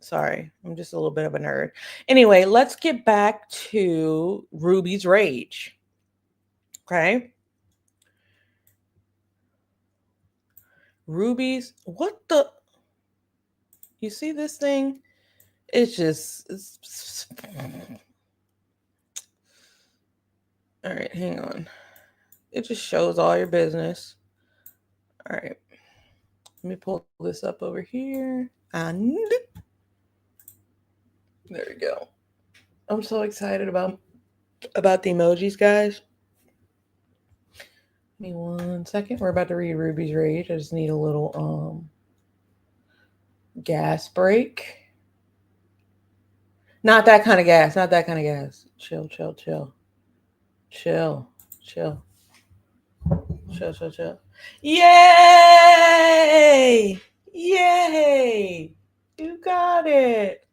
Sorry, I'm just a little bit of a nerd. Anyway, let's get back to Ruby's Rage. Okay. Ruby's, what the? You see this thing? It's just. All right, hang on. It just shows all your business. All right. Let me pull this up over here. And there we go. I'm so excited about the emojis, guys. Give me 1 second. We're about to read Ruby's Rage. I just need a little gas break. Not that kind of gas. Not that kind of gas. Chill. Yay! Yay! You got it.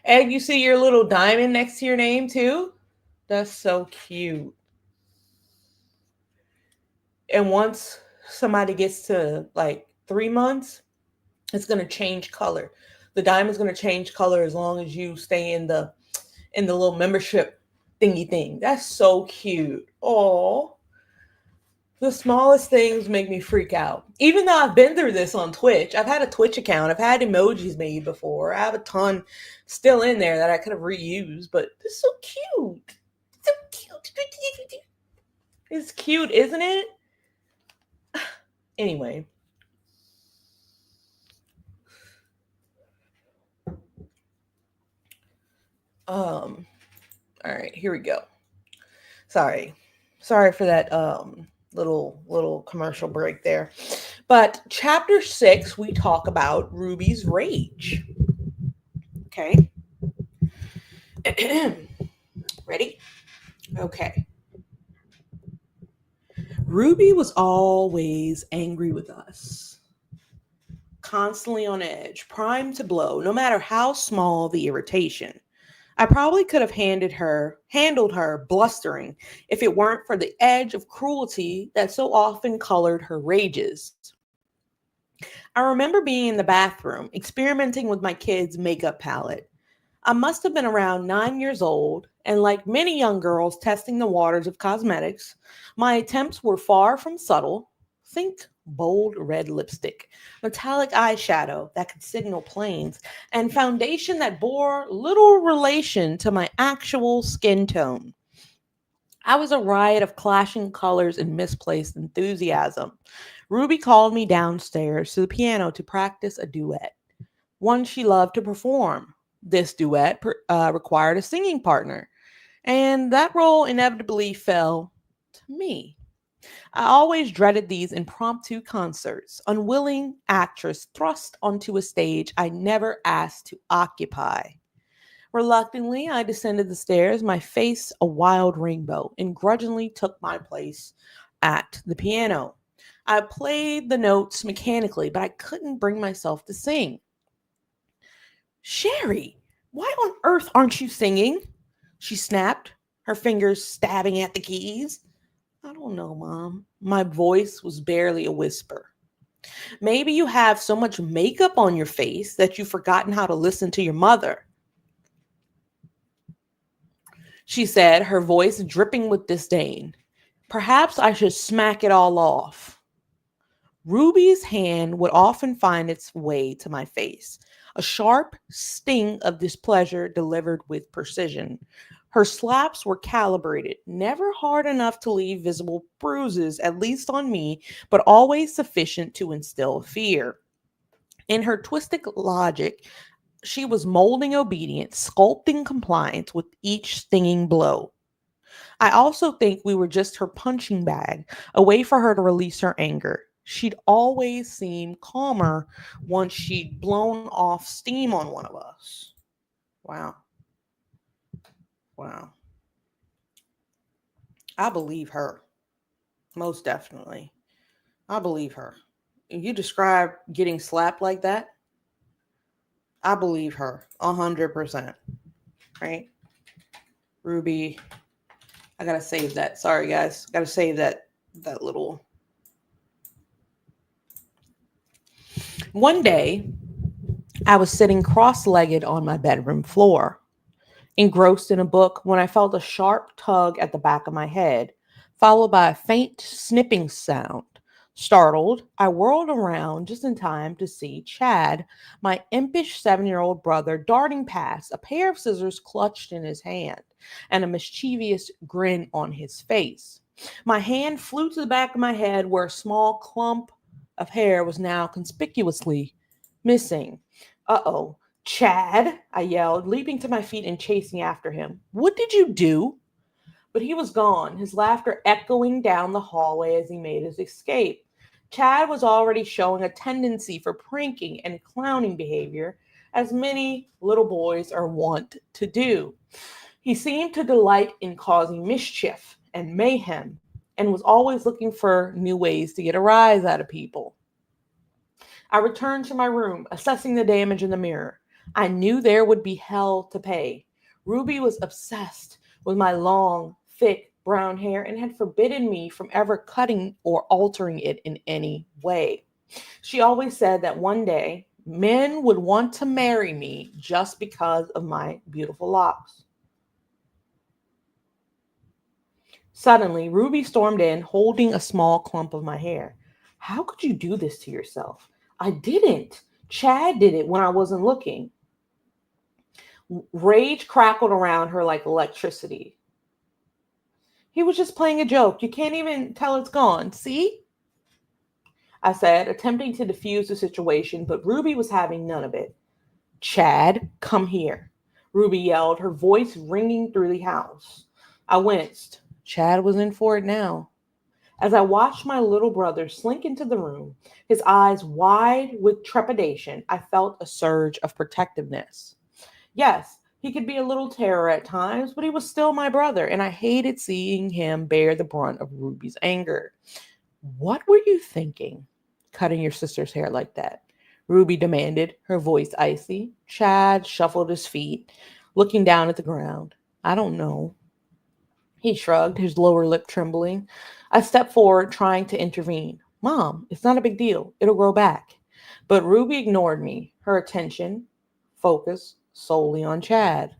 And you see your little diamond next to your name too? That's so cute. And once somebody gets to like 3 months, it's going to change color. The diamond's going to change color as long as you stay in the little membership thingy thing. That's so cute. Oh, the smallest things make me freak out. Even though I've been through this on Twitch, I've had a Twitch account, I've had emojis made before. I have a ton still in there that I could have reused, but it's so cute. So cute. It's cute, isn't it? Anyway. All right, here we go. Sorry for that little commercial break there. But chapter 6, we talk about Ruby's Rage. Okay. Ready? Okay. Ruby was always angry with us, constantly on edge, primed to blow, no matter how small the irritation. I probably could have handled her blustering if it weren't for the edge of cruelty that so often colored her rages. I remember being in the bathroom, experimenting with my kid's makeup palette. I must have been around 9 years old, and like many young girls testing the waters of cosmetics, my attempts were far from subtle. Think bold red lipstick, metallic eyeshadow that could signal planes, and foundation that bore little relation to my actual skin tone. I was a riot of clashing colors and misplaced enthusiasm. Ruby called me downstairs to the piano to practice a duet, one she loved to perform. This duet required a singing partner, and that role inevitably fell to me. I always dreaded these impromptu concerts, unwilling actress thrust onto a stage I never asked to occupy. Reluctantly, I descended the stairs, my face a wild rainbow, and grudgingly took my place at the piano. I played the notes mechanically, but I couldn't bring myself to sing. Shari, why on earth aren't you singing? She snapped, her fingers stabbing at the keys. I don't know, Mom. My voice was barely a whisper. Maybe you have so much makeup on your face that you've forgotten how to listen to your mother, she said, her voice dripping with disdain. Perhaps I should smack it all off. Ruby's hand would often find its way to my face, a sharp sting of displeasure delivered with precision. Her slaps were calibrated, never hard enough to leave visible bruises, at least on me, but always sufficient to instill fear. In her twisted logic, she was molding obedience, sculpting compliance with each stinging blow. I also think we were just her punching bag, a way for her to release her anger. She'd always seem calmer once she'd blown off steam on one of us. Wow. Wow. I believe her. Most definitely. I believe her. You describe getting slapped like that? I believe her 100%. Right? Ruby, I gotta save that. Sorry guys. Gotta save that little. One day, I was sitting cross legged on my bedroom floor, engrossed in a book, when I felt a sharp tug at the back of my head, followed by a faint snipping sound. Startled, I whirled around just in time to see Chad, my impish 7-year-old brother, darting past, a pair of scissors clutched in his hand, and a mischievous grin on his face. My hand flew to the back of my head where a small clump of hair was now conspicuously missing. Uh-oh. Chad, I yelled, leaping to my feet and chasing after him. What did you do? But he was gone, his laughter echoing down the hallway as he made his escape. Chad was already showing a tendency for pranking and clowning behavior, as many little boys are wont to do. He seemed to delight in causing mischief and mayhem, and was always looking for new ways to get a rise out of people. I returned to my room, assessing the damage in the mirror. I knew there would be hell to pay. Ruby was obsessed with my long, thick brown hair and had forbidden me from ever cutting or altering it in any way. She always said that one day men would want to marry me just because of my beautiful locks. Suddenly, Ruby stormed in, holding a small clump of my hair. How could you do this to yourself? I didn't. Chad did it when I wasn't looking. Rage crackled around her like electricity. He was just playing a joke. You can't even tell it's gone. See? I said, attempting to defuse the situation, but Ruby was having none of it. Chad, come here, Ruby yelled, her voice ringing through the house. I winced. Chad was in for it now. As I watched my little brother slink into the room, his eyes wide with trepidation, I felt a surge of protectiveness. Yes, he could be a little terror at times, but he was still my brother, and I hated seeing him bear the brunt of Ruby's anger. What were you thinking, cutting your sister's hair like that? Ruby demanded, her voice icy. Chad shuffled his feet, looking down at the ground. I don't know. He shrugged, his lower lip trembling. I stepped forward, trying to intervene. Mom, it's not a big deal. It'll grow back. But Ruby ignored me, her attention focused solely on Chad.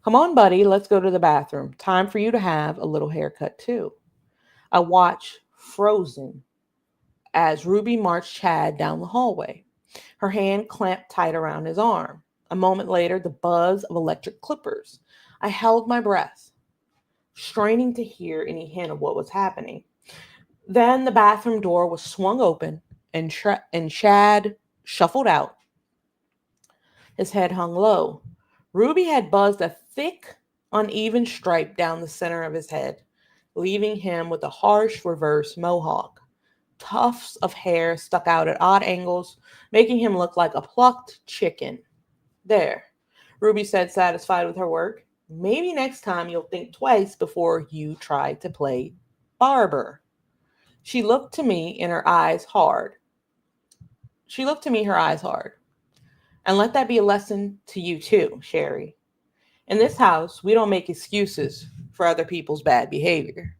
Come on, buddy, let's go to the bathroom. Time for you to have a little haircut, too. I watched, frozen, as Ruby marched Chad down the hallway, her hand clamped tight around his arm. A moment later, the buzz of electric clippers. I held my breath, straining to hear any hint of what was happening. Then the bathroom door was swung open, and Chad shuffled out. His head hung low. Ruby had buzzed a thick, uneven stripe down the center of his head, leaving him with a harsh reverse mohawk. Tufts of hair stuck out at odd angles, making him look like a plucked chicken. There, Ruby said, satisfied with her work. Maybe next time you'll think twice before you try to play barber. She looked to me in her eyes hard. She looked to me, her eyes hard. And let that be a lesson to you too, Shari. In this house, we don't make excuses for other people's bad behavior.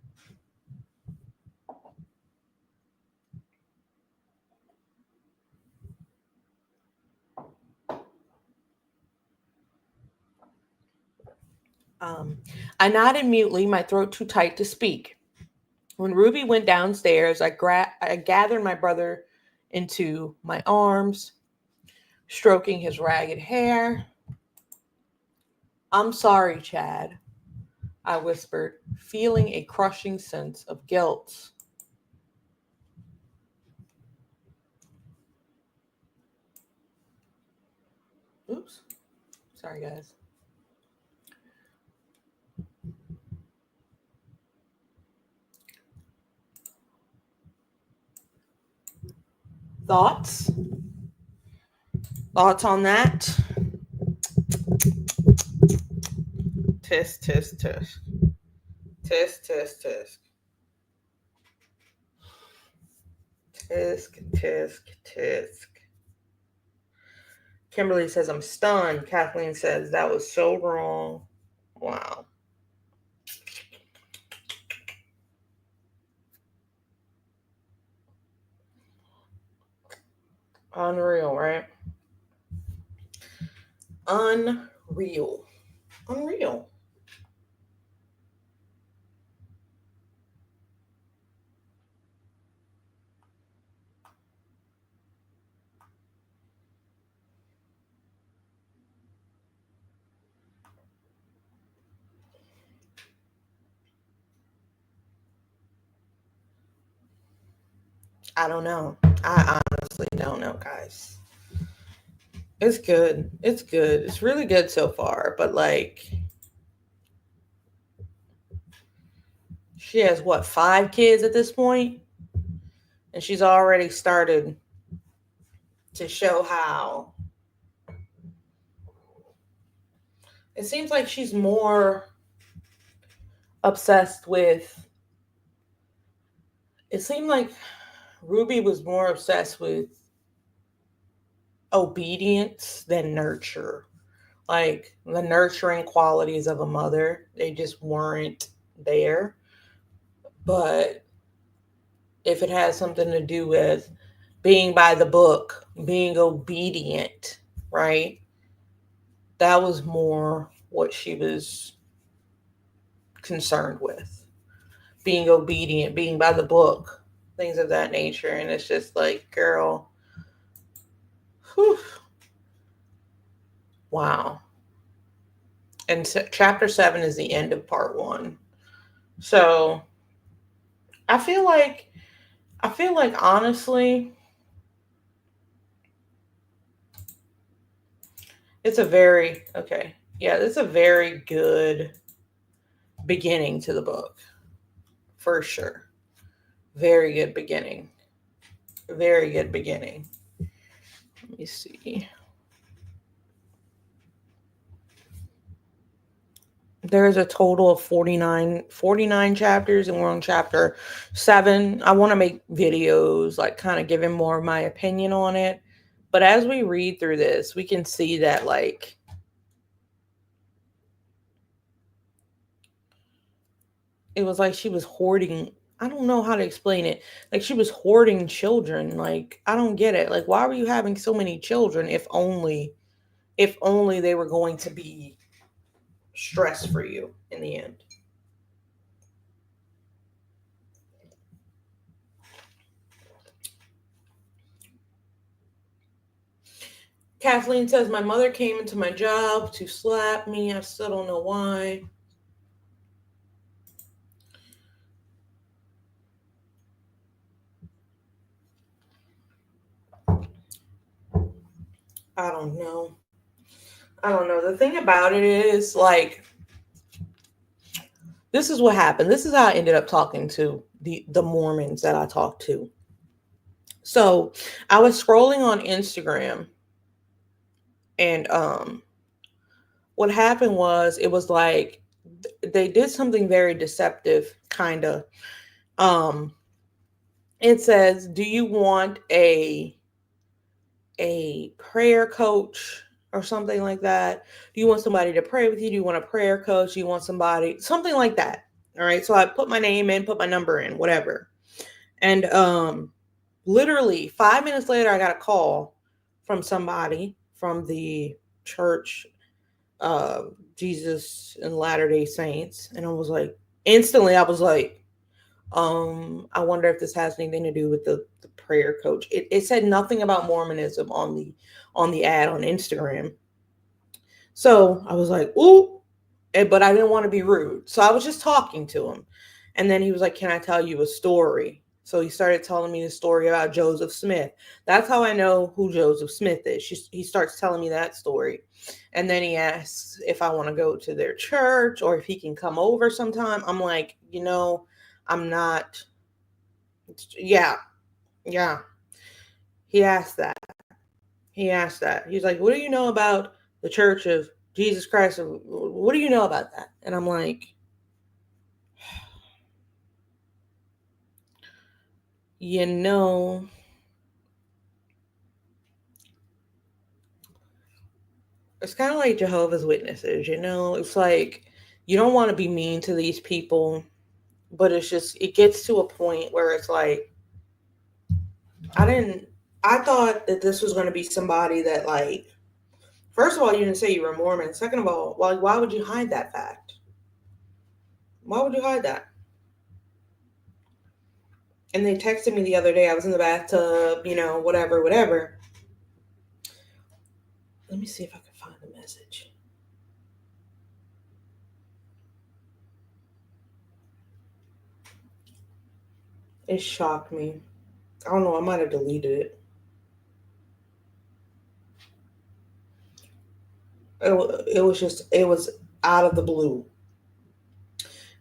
I nodded mutely, my throat too tight to speak. When Ruby went downstairs, I gathered my brother into my arms, stroking his ragged hair. "I'm sorry, Chad," I whispered, feeling a crushing sense of guilt. Oops. Sorry, guys. Thoughts? Thoughts on that? Tisk, tisk, tisk. Tisk, tisk, tisk. Tisk, tisk, tisk. Kimberly says, "I'm stunned." Kathleen says, "That was so wrong." Wow. Unreal, right? Unreal. Unreal. I don't know. I honestly don't know, guys. It's good. It's good. It's really good so far. But like, she has what, 5 kids at this point? And she's already started to show how it seems like she's more obsessed with, it seemed like Ruby was more obsessed with obedience than nurture. Like the nurturing qualities of a mother, they just weren't there. But if it has something to do with being by the book, being obedient, right? That was more what she was concerned with. Being obedient, being by the book, things of that nature. And it's just like, girl, whew, wow. And chapter 7 is the end of part 1. So I feel like, honestly, it's a very, okay. Yeah, it's a very good beginning to the book, for sure. Very good beginning. Very good beginning. Let me see. There's a total of 49 chapters, and we're on chapter 7. I want to make videos, like kind of giving more of my opinion on it. But as we read through this, we can see that, like, it was like she was hoarding. I don't know how to explain it. Like, she was hoarding children. Like, I don't get it. Like, why were you having so many children if only they were going to be stress for you in the end? Kathleen says, "My mother came into my job to slap me. I still don't know why." I don't know. I don't know. The thing about it is, like, this is what happened. This is how I ended up talking to the Mormons that I talked to. So I was scrolling on Instagram, and what happened was, it was like they did something very deceptive, kind of. Um, it says, "Do you want a prayer coach or something like that? Do you want somebody to pray with you? Do you want a prayer coach? Do you want somebody, something like that?" All right. So I put my name in, put my number in, whatever. And literally 5 minutes later, I got a call from somebody from the church, uh, Jesus and Latter Day Saints. And I was like, instantly, I was like, I wonder if this has anything to do with the prayer coach. It said nothing about Mormonism on the ad on Instagram. So I was like, ooh, but I didn't want to be rude. So I was just talking to him. And then he was like, can I tell you a story? So he started telling me the story about Joseph Smith. That's how I know who Joseph Smith is. He starts telling me that story. And then he asks if I want to go to their church or if he can come over sometime. I'm like, I'm not. Yeah, yeah. He asked that. He asked that. He's like, what do you know about the Church of Jesus Christ? What do you know about that? And I'm like, you know, it's kind of like Jehovah's Witnesses, It's like you don't want to be mean to these people, but it gets to a point where it's like, I didn't, I thought that this was going to be somebody that, like, first of all, you didn't say you were Mormon. Second of all, why would you hide that fact? Why would you hide that? And they texted me the other day. I was in the bathtub, whatever, whatever. Let me see if I can find the message. It shocked me. I don't know. I might have deleted it. It was out of the blue.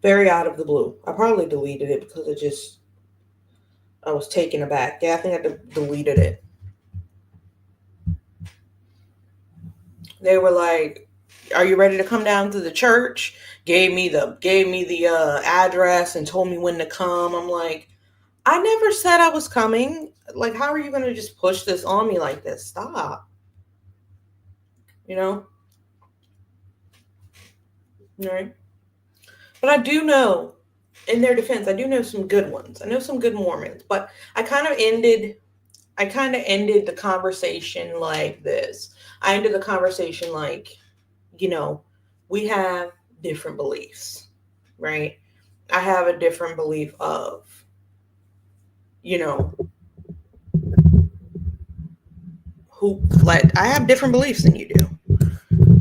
Very out of the blue. I probably deleted it because I was taken aback. Yeah, I think I deleted it. They were like, "Are you ready to come down to the church?" Gave me the address and told me when to come. I'm like, I never said I was coming. Like, how are you going to just push this on me like this? Stop. You know? Right? But I do know, in their defense, I do know some good ones. I know some good Mormons. But I kind of ended the conversation like this. I ended the conversation like, you know, we have different beliefs, right? I have a different belief of, you know, I have different beliefs than you do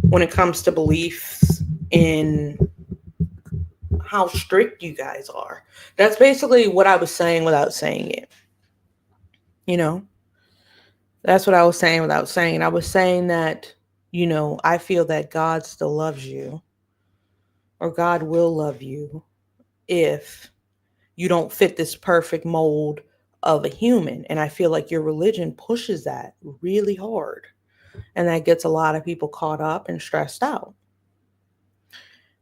when it comes to beliefs in how strict you guys are. That's basically what I was saying without saying it. You know, that's what I was saying without saying it. I was saying that, I feel that God still loves you, or God will love you if you don't fit this perfect mold of a human. And I feel like your religion pushes that really hard. And that gets a lot of people caught up and stressed out.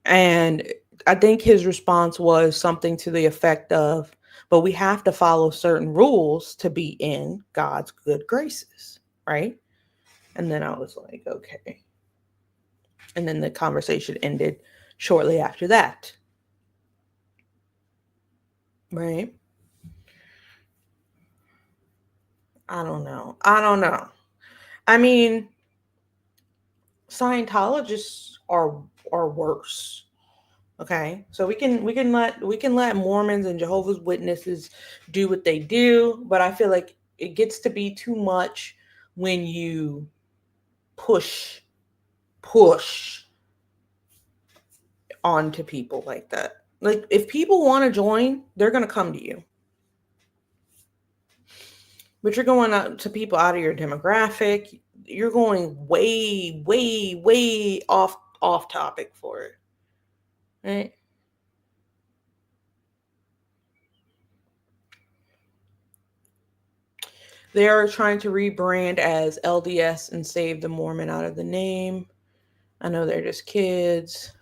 And I think his response was something to the effect of, but we have to follow certain rules to be in God's good graces, right? And then I was like, okay. And then the conversation ended shortly after that, right? I don't know. I don't know. I mean, Scientologists are worse. Okay, so we can let Mormons and Jehovah's Witnesses do what they do, but I feel like it gets to be too much when you push onto people like that. Like, if people want to join, they're gonna come to you, but you're going out to people out of your demographic. You're going way, way, way off topic for it, right? They are trying to rebrand as LDS and save the Mormon out of the name. I know they're just kids.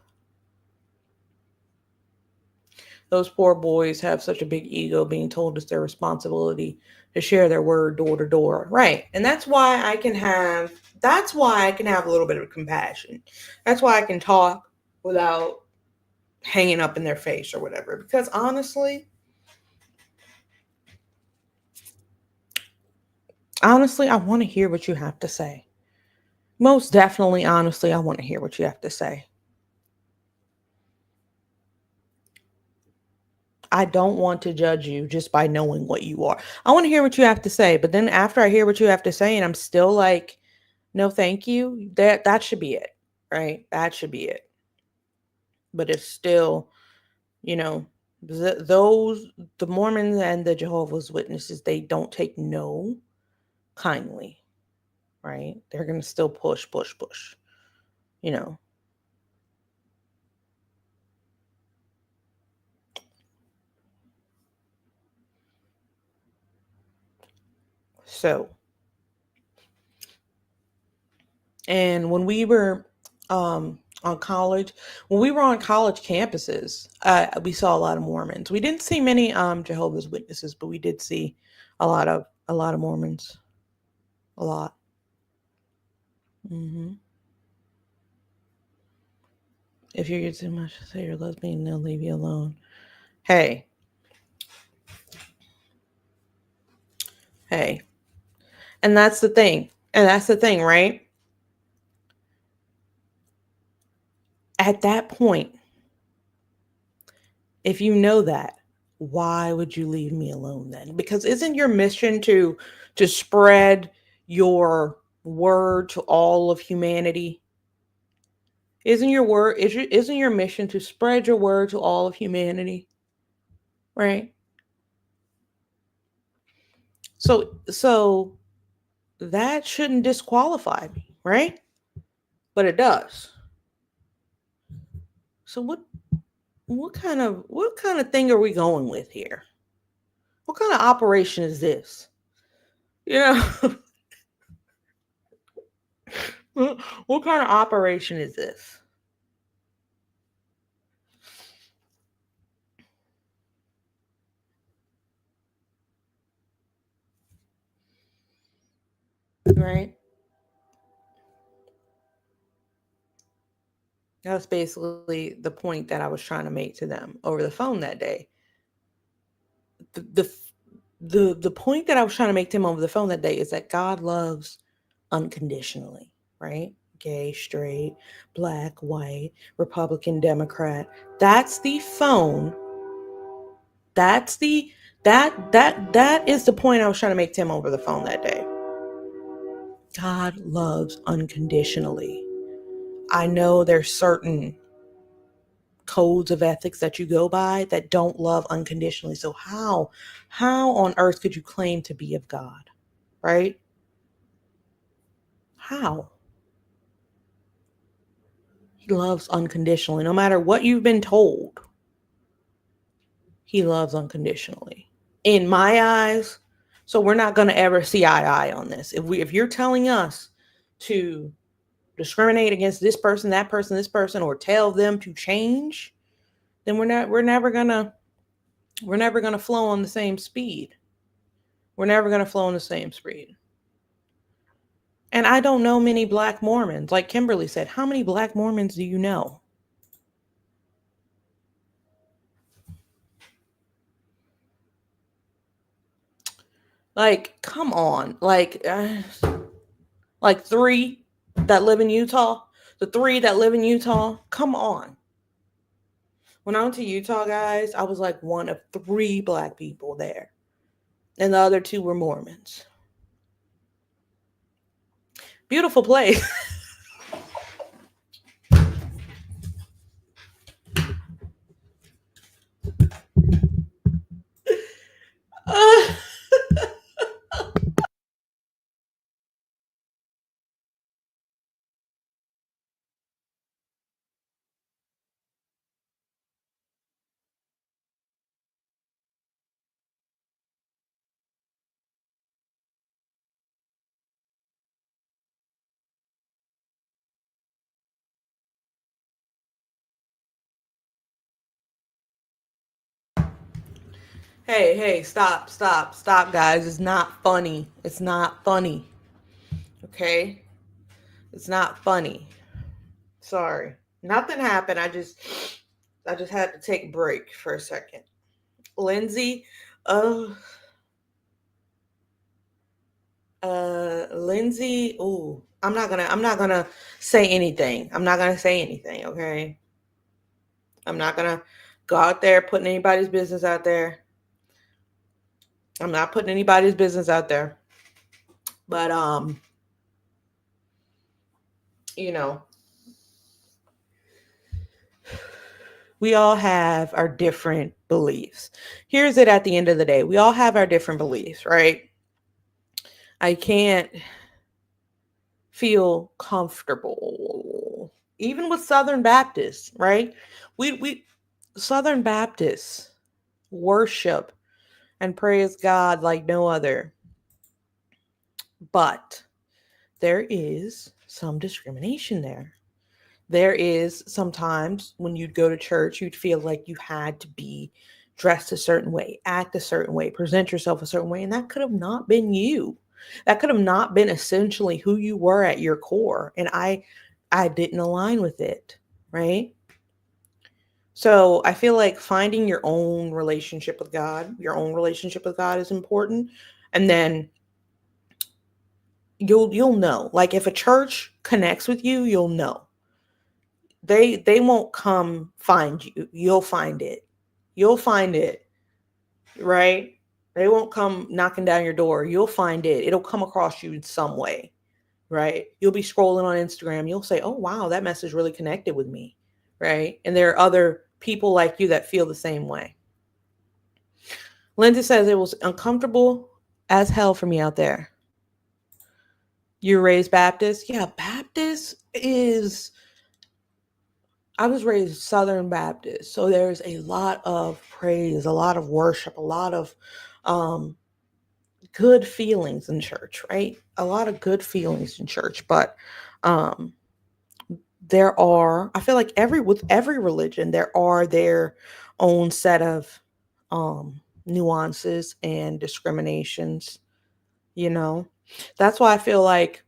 Those poor boys have such a big ego being told it's their responsibility to share their word door to door. Right. And that's why I can have a little bit of compassion. That's why I can talk without hanging up in their face or whatever. Because honestly, I want to hear what you have to say. Most definitely, honestly, I want to hear what you have to say. I don't want to judge you just by knowing what you are. I want to hear what you have to say, but then after I hear what you have to say and I'm still like, no, thank you, that should be it, right? That should be it. But it's still, you know, those, the Mormons and the Jehovah's Witnesses, they don't take no kindly, right? They're going to still push, push, push, you know. So, and on college, when we were on college campuses, we saw a lot of Mormons. We didn't see many Jehovah's Witnesses, but we did see a lot of Mormons, a lot. Hmm. If you get too much, say you're lesbian, they'll leave you alone. Hey, hey, and that's the thing, right? At that point, if you know that, why would you leave me alone then? Because isn't your mission to spread your word to all of humanity? Isn't your mission to spread your word to all of humanity? Right? So that shouldn't disqualify me, right? But it does. So what kind of thing are we going with here? What kind of operation is this? You know, what kind of operation is this? Right? That's basically the point that I was trying to make to them over the phone that day. The the the point that I was trying to make to them over the phone that day is that God loves unconditionally, right? Gay, straight, black, white, Republican, Democrat. That's the phone. That's the that is the point I was trying to make to him over the phone that day. God loves unconditionally. I know there's certain codes of ethics that you go by that don't love unconditionally. So how on earth could you claim to be of God? Right? How? He loves unconditionally. No matter what you've been told, he loves unconditionally. In my eyes, so we're not going to ever see eye to eye on this. If you're telling us to discriminate against this person, that person, this person, or tell them to change, then we're never gonna flow on the same speed. We're never gonna flow on the same speed. And I don't know many black Mormons. Like Kimberly said, how many black Mormons do you know? Like, come on. Like three that live in Utah. The three that live in Utah. Come on. When I went to Utah, guys, I was like one of three black people there, and the other two were Mormons. Beautiful place. Hey, stop, guys. It's not funny. It's not funny. Okay? It's not funny. Sorry. Nothing happened. I just had to take a break for a second. Lindsay, uh Lindsay, ooh, I'm not gonna say anything. I'm not gonna say anything, okay? I'm not gonna go out there putting anybody's business out there. I'm not putting anybody's business out there. But you know, we all have our different beliefs. Here's it at the end of the day. We all have our different beliefs, right? I can't feel comfortable even with Southern Baptists, right? We Southern Baptists worship and praise God like no other. But there is some discrimination there. There is sometimes when you'd go to church, you'd feel like you had to be dressed a certain way, act a certain way, present yourself a certain way. And that could have not been you. That could have not been essentially who you were at your core. And I didn't align with it, right? So I feel like finding your own relationship with God, your own relationship with God is important. And then you'll know. Like if a church connects with you, you'll know. They won't come find you. You'll find it. You'll find it, right? They won't come knocking down your door. You'll find it. It'll come across you in some way, right? You'll be scrolling on Instagram. You'll say, "Oh wow, that message really connected with me," right? And there are other people like you that feel the same way. Linda says it was uncomfortable as hell for me out there. You're raised Baptist? Yeah, Baptist is I was raised Southern Baptist, so there's a lot of praise, a lot of worship, a lot of um, good feelings in church, right? A lot of good feelings in church, but um, I feel like with every religion, there are their own set of nuances and discriminations. You know, that's why I feel like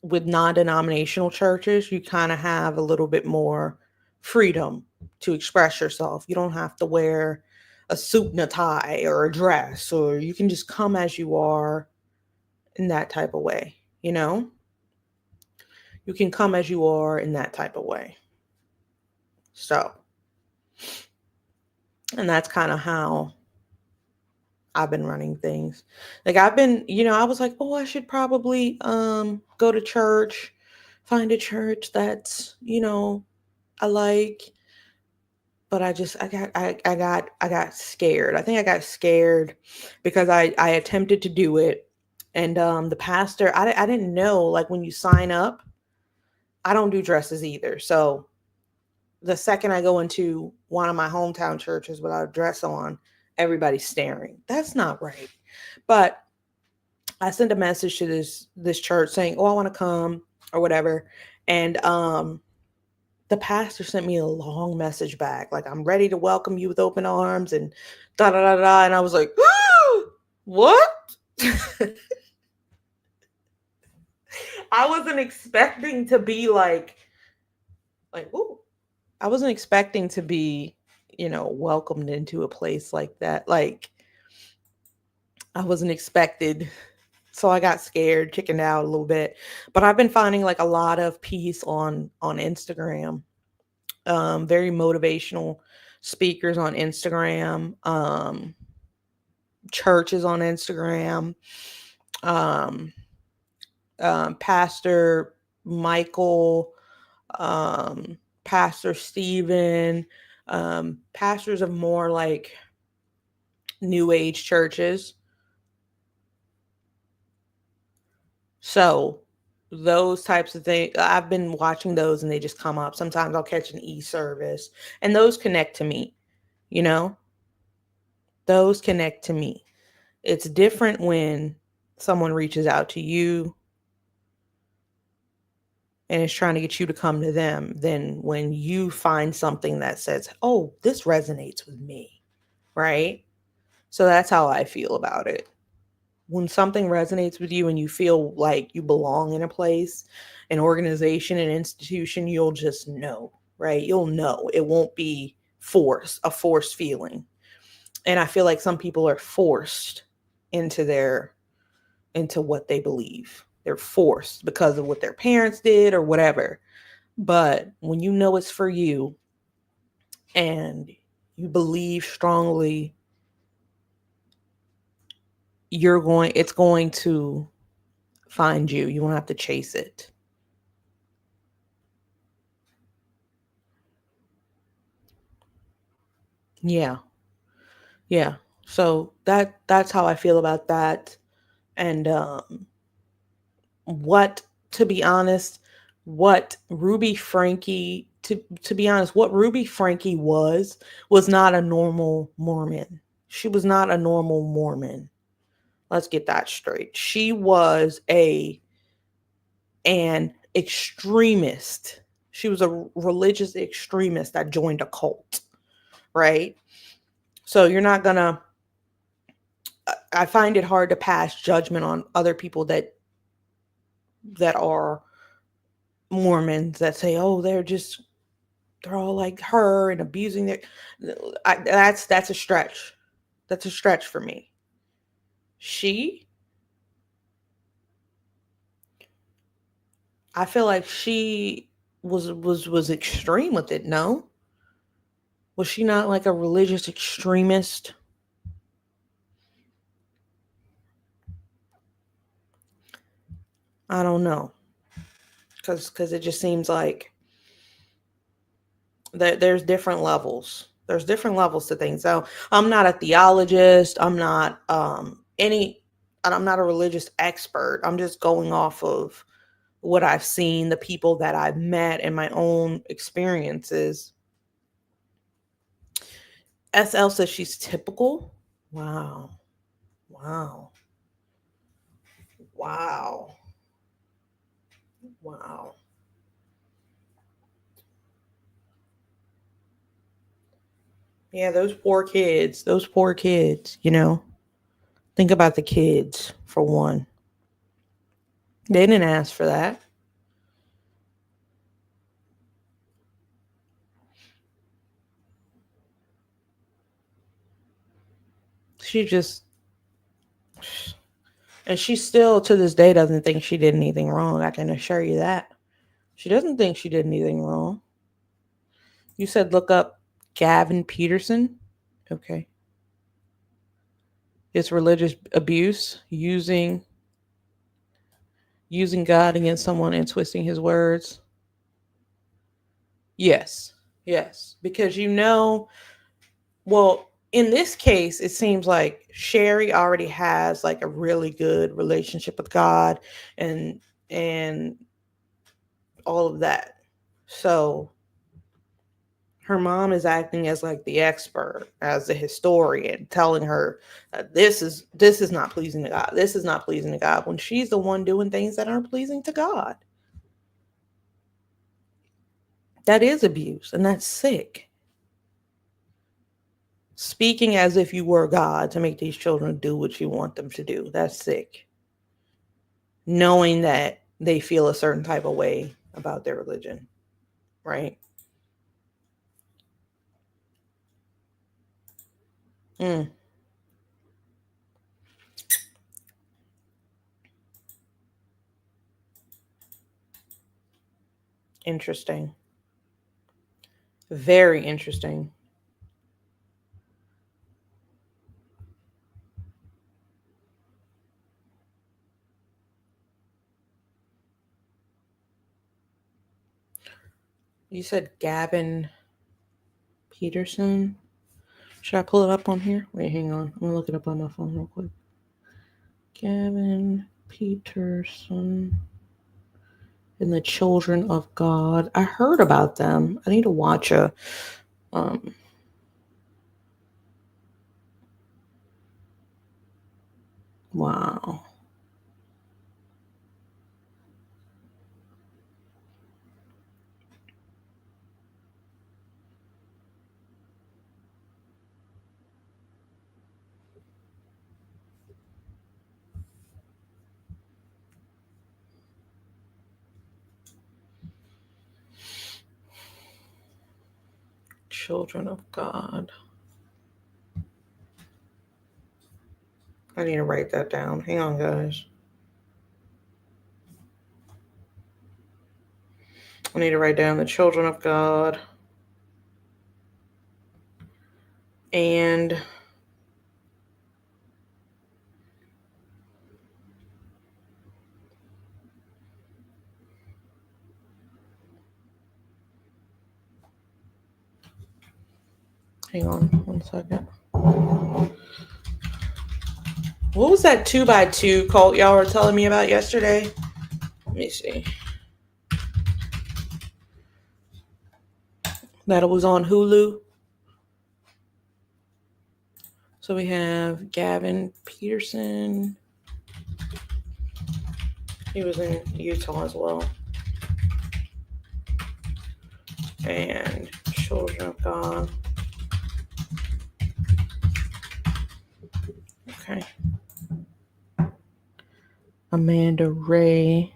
with non-denominational churches, you kind of have a little bit more freedom to express yourself. You don't have to wear a suit and a tie or a dress, or you can just come as you are in that type of way, you know? You can come as you are in that type of way. So, and that's kind of how I've been running things. Like I was like, "Oh, I should probably go to church, find a church that's, I like." But I got scared. I think I got scared because I attempted to do it, and the pastor, I didn't know, like, when you sign up, I don't do dresses either. So the second I go into one of my hometown churches without a dress on, everybody's staring. That's not right. But I sent a message to this church saying, "Oh, I want to come," or whatever, and the pastor sent me a long message back, like, "I'm ready to welcome you with open arms," and da da da da. And I was like, "What?" I wasn't expecting to be ooh. I wasn't expecting to be, welcomed into a place like that. Like, I wasn't expected. So I got scared, chickened out a little bit. But I've been finding like a lot of peace on Instagram. Very motivational speakers on Instagram, churches on Instagram, um, Pastor Michael, Pastor Stephen, pastors of more like new age churches. So those types of things, I've been watching those and they just come up. Sometimes I'll catch an e-service and those connect to me, you know, those connect to me. It's different when someone reaches out to you and is trying to get you to come to them than when you find something that says, "Oh, this resonates with me." Right? So that's how I feel about it. When something resonates with you and you feel like you belong in a place, an organization, an institution, you'll just know, right? You'll know. It won't be a forced feeling. And I feel like some people are forced into what they believe. They're forced because of what their parents did or whatever. But when you know it's for you, and you believe strongly, it's going to find you. You won't have to chase it. Yeah. Yeah. So that's how I feel about that. And what to be honest, what Ruby Franke to be honest, what Ruby Franke was not a normal Mormon. She was not a normal Mormon. Let's get that straight. She was an extremist. She was a religious extremist that joined a cult, right? So you're not gonna. I find it hard to pass judgment on other people that are Mormons that say, "Oh, they're all like her and abusing their." That's a stretch. That's a stretch for me. She, I feel like she was extreme with it. No, was she not like a religious extremist? I don't know, because it just seems like there's different levels. There's different levels to things. So I'm not a theologist. I'm not and I'm not a religious expert. I'm just going off of what I've seen, the people that I've met, and my own experiences. SL says she's typical. Wow. Wow. Wow. Wow. Yeah, those poor kids. Those poor kids, you know. Think about the kids for one. They didn't ask for that. She just and she still to this day doesn't think she did anything wrong. I can assure you that. She doesn't think she did anything wrong. You said look up Gavin Peterson. Okay. It's religious abuse, using God against someone and twisting his words. Yes. Yes. Because well, in this case, it seems like Shari already has like a really good relationship with God and and all of that. So her mom is acting as like the expert, as the historian, telling her this is not pleasing to God. This is not pleasing to God when she's the one doing things that aren't pleasing to God. That is abuse and that's sick. Speaking as if you were God to make these children do what you want them to do. That's sick. Knowing that they feel a certain type of way about their religion, right? Mm, interesting. Very interesting. You said Gavin Peterson. Should I pull it up on here? Wait, hang on. I'm gonna look it up on my phone real quick. Gavin Peterson and the Children of God. I heard about them. I need to watch a um wow. Children of God. I need to write that down. Hang on, guys. I need to write down the Children of God. And hang on one second. What was that 2x2 cult y'all were telling me about yesterday? Let me see. That was on Hulu. So we have Gavin Peterson. He was in Utah as well. And Children of God. Okay. Amanda Ray.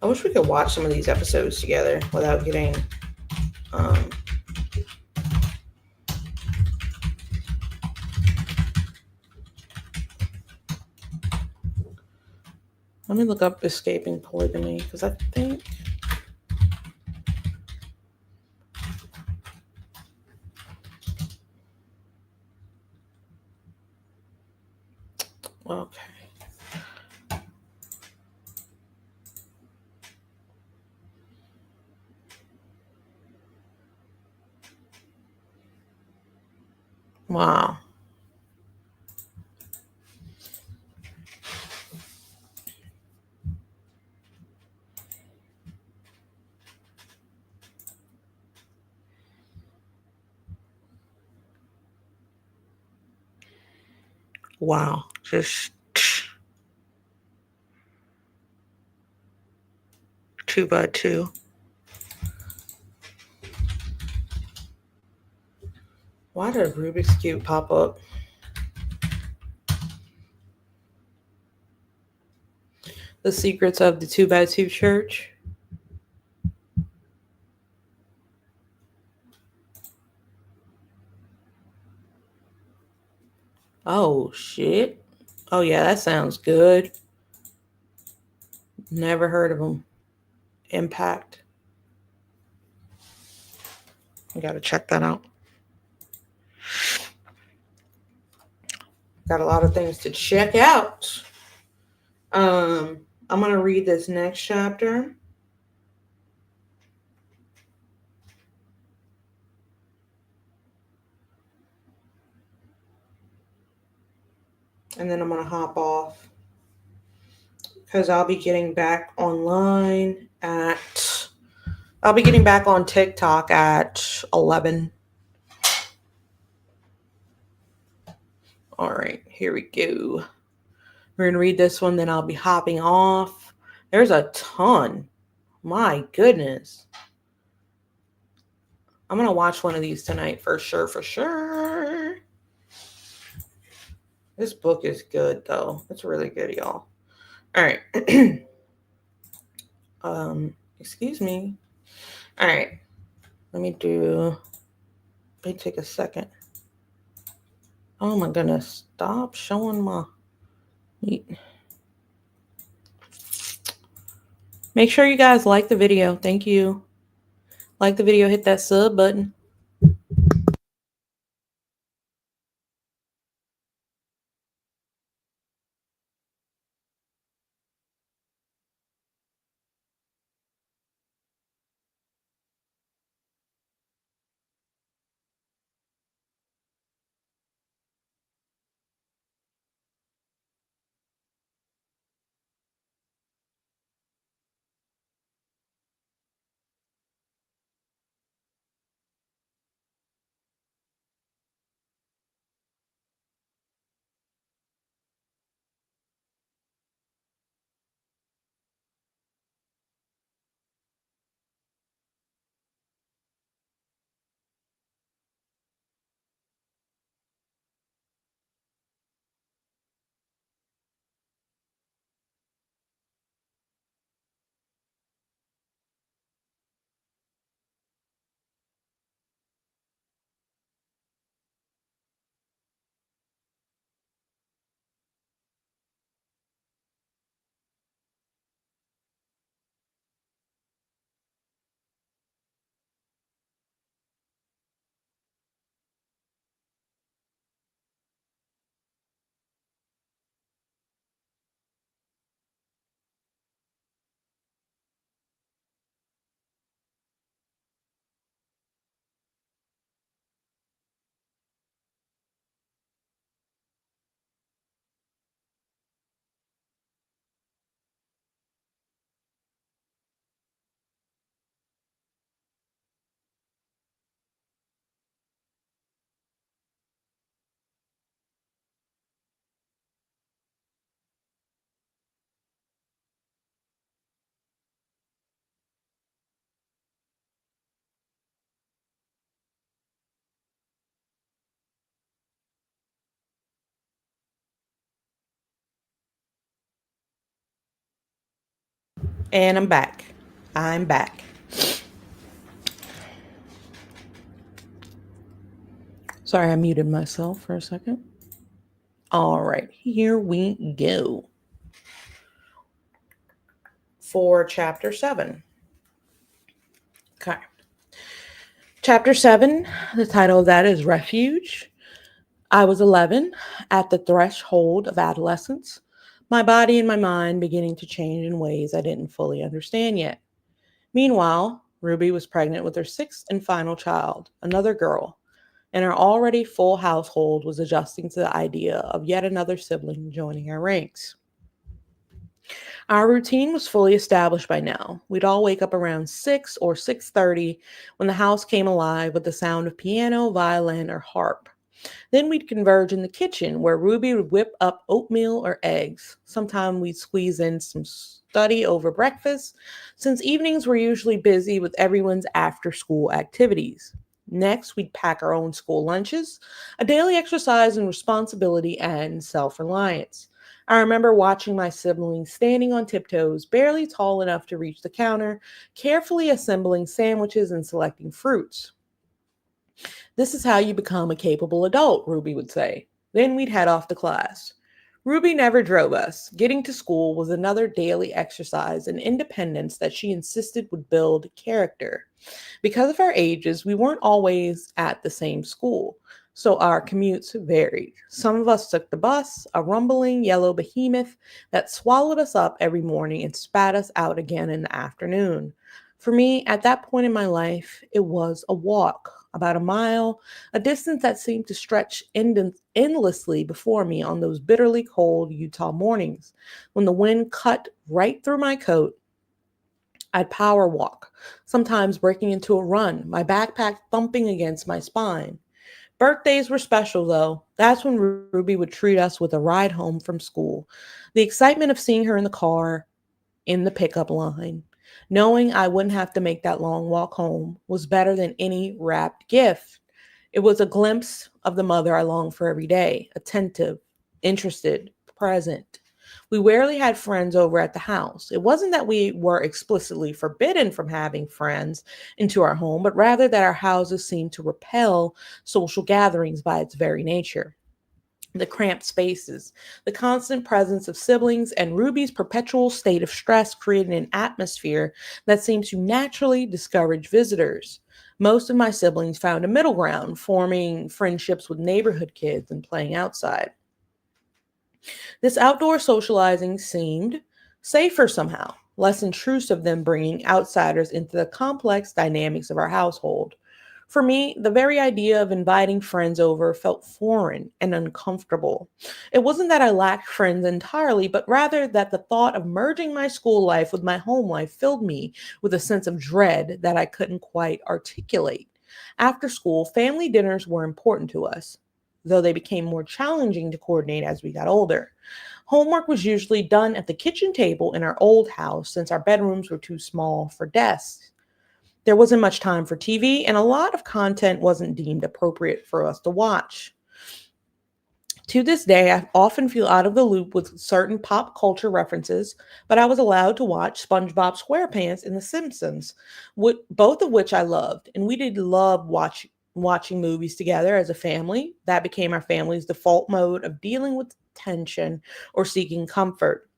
I wish we could watch some of these episodes together without getting let me look up escaping polygamy because I think okay. Wow. Wow. Just 2x2. Why did Rubik's Cube pop up? The Secrets of the 2x2 Church. Oh, shit. Oh, yeah, that sounds good. Never heard of them. Impact. I gotta check that out. Got a lot of things to check out. I'm gonna read this next chapter. And then I'm gonna hop off because I'll be getting back online I'll be getting back on TikTok at 11. All right, here we go. We're gonna read this one, then I'll be hopping off. There's a ton. My goodness. I'm gonna watch one of these tonight for sure, for sure. This book is good though. It's really good, y'all. All right. Excuse me. All right. Let me take a second. Oh my goodness. Stop showing my meat. Make sure you guys like the video. Thank you. Like the video, hit that sub button. And I'm back. I'm back. Sorry, I muted myself for a second. All right, here we go for chapter 7. Okay. Chapter 7, the title of that is Refuge. I was 11, at the threshold of adolescence, my body and my mind beginning to change in ways I didn't fully understand yet. Meanwhile, Ruby was pregnant with her sixth and final child, another girl, and our already full household was adjusting to the idea of yet another sibling joining our ranks. Our routine was fully established by now. We'd all wake up around 6 or 6:30 when the house came alive with the sound of piano, violin, or harp. Then we'd converge in the kitchen where Ruby would whip up oatmeal or eggs. Sometimes we'd squeeze in some study over breakfast, since evenings were usually busy with everyone's after school activities. Next, we'd pack our own school lunches, a daily exercise in responsibility and self reliance. I remember watching my siblings standing on tiptoes, barely tall enough to reach the counter, carefully assembling sandwiches and selecting fruits. This is how you become a capable adult, Ruby would say. Then we'd head off to class. Ruby never drove us. Getting to school was another daily exercise in independence that she insisted would build character. Because of our ages, we weren't always at the same school, so our commutes varied. Some of us took the bus, a rumbling yellow behemoth that swallowed us up every morning and spat us out again in the afternoon. For me, at that point in my life, it was a walk, about a mile, a distance that seemed to stretch endlessly before me on those bitterly cold Utah mornings. When the wind cut right through my coat, I'd power walk, sometimes breaking into a run, my backpack thumping against my spine. Birthdays were special, though. That's when Ruby would treat us with a ride home from school. The excitement of seeing her in the car, in the pickup line, knowing I wouldn't have to make that long walk home, was better than any wrapped gift. It was a glimpse of the mother I longed for every day, attentive, interested, present. We rarely had friends over at the house. It wasn't that we were explicitly forbidden from having friends into our home, but rather that our houses seemed to repel social gatherings by its very nature. The cramped spaces, the constant presence of siblings, and Ruby's perpetual state of stress created an atmosphere that seemed to naturally discourage visitors. Most of my siblings found a middle ground, forming friendships with neighborhood kids and playing outside. This outdoor socializing seemed safer somehow, less intrusive than bringing outsiders into the complex dynamics of our household. For me, the very idea of inviting friends over felt foreign and uncomfortable. It wasn't that I lacked friends entirely, but rather that the thought of merging my school life with my home life filled me with a sense of dread that I couldn't quite articulate. After school, family dinners were important to us, though they became more challenging to coordinate as we got older. Homework was usually done at the kitchen table in our old house since our bedrooms were too small for desks. There wasn't much time for TV, and a lot of content wasn't deemed appropriate for us to watch. To this day, I often feel out of the loop with certain pop culture references, but I was allowed to watch SpongeBob SquarePants and The Simpsons, both of which I loved, and we did love watching movies together as a family. That became our family's default mode of dealing with tension or seeking comfort.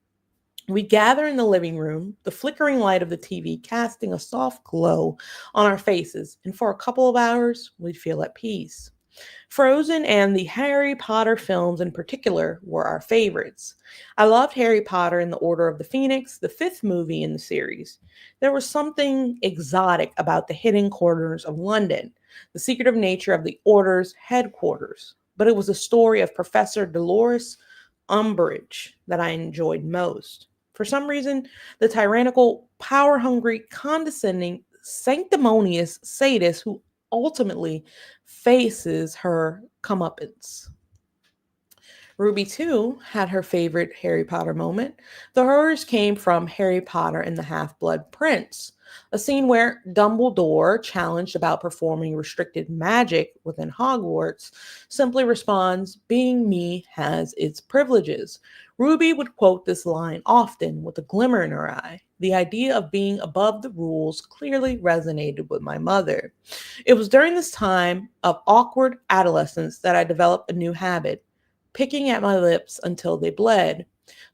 We gather in the living room, the flickering light of the TV casting a soft glow on our faces, and for a couple of hours, we'd feel at peace. Frozen and the Harry Potter films in particular were our favorites. I loved Harry Potter and the Order of the Phoenix, the fifth movie in the series. There was something exotic about the hidden corners of London, the secretive nature of the Order's headquarters. But it was the story of Professor Dolores Umbridge that I enjoyed most. For some reason, the tyrannical, power hungry, condescending, sanctimonious sadist who ultimately faces her comeuppance. Ruby, too, had her favorite Harry Potter moment. The hers came from Harry Potter and the Half Blood Prince, a scene where Dumbledore, challenged about performing restricted magic within Hogwarts, simply responds, "Being me has its privileges." Ruby would quote this line often with a glimmer in her eye. The idea of being above the rules clearly resonated with my mother. It was during this time of awkward adolescence that I developed a new habit, picking at my lips until they bled.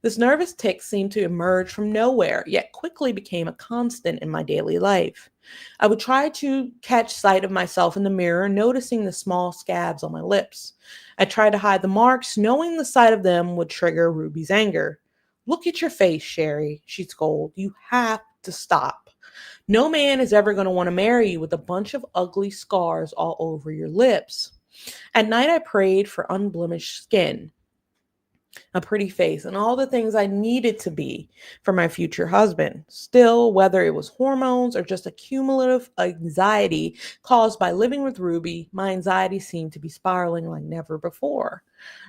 This nervous tic seemed to emerge from nowhere, yet quickly became a constant in my daily life. I would try to catch sight of myself in the mirror, noticing the small scabs on my lips. I tried to hide the marks, knowing the sight of them would trigger Ruby's anger. Look at your face, Shari, she'd scold. You have to stop. No man is ever going to want to marry you with a bunch of ugly scars all over your lips. At night, I prayed for unblemished skin, a pretty face, and all the things I needed to be for my future husband. Still, whether it was hormones or just a cumulative anxiety caused by living with Ruby, my anxiety seemed to be spiraling like never before.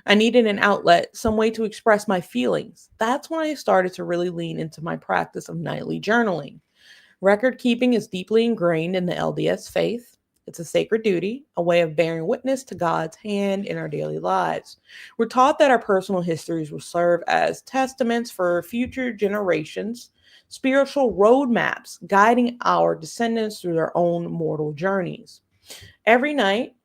I needed an outlet, some way to express my feelings. That's when I started to really lean into my practice of nightly journaling. Record keeping is deeply ingrained in the LDS faith. It's a sacred duty, a way of bearing witness to God's hand in our daily lives. We're taught that our personal histories will serve as testaments for future generations, spiritual roadmaps guiding our descendants through their own mortal journeys. Every night,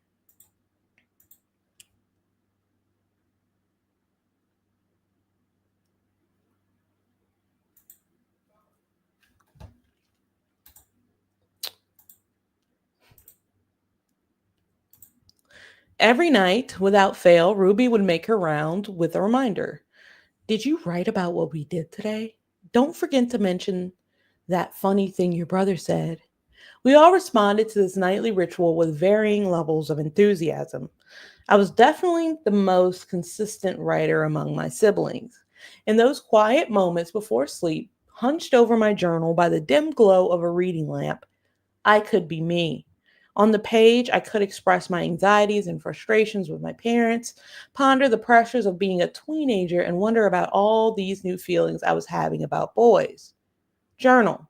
every night, without fail, Ruby would make her round with a reminder. Did you write about what we did today? Don't forget to mention that funny thing your brother said. We all responded to this nightly ritual with varying levels of enthusiasm. I was definitely the most consistent writer among my siblings. In those quiet moments before sleep, hunched over my journal by the dim glow of a reading lamp, I could be me. On the page, I could express my anxieties and frustrations with my parents, ponder the pressures of being a teenager, and wonder about all these new feelings I was having about boys. Journal.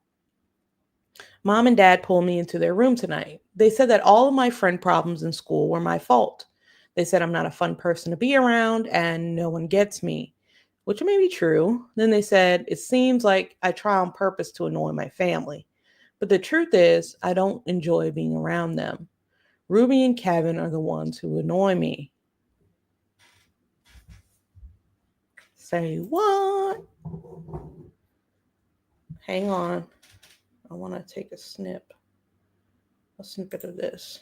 Mom and dad pulled me into their room tonight. They said that all of my friend problems in school were my fault. They said I'm not a fun person to be around and no one gets me, which may be true. Then they said it seems like I try on purpose to annoy my family. But the truth is, I don't enjoy being around them. Ruby and Kevin are the ones who annoy me. Say what? Hang on. I want to take a snippet of this.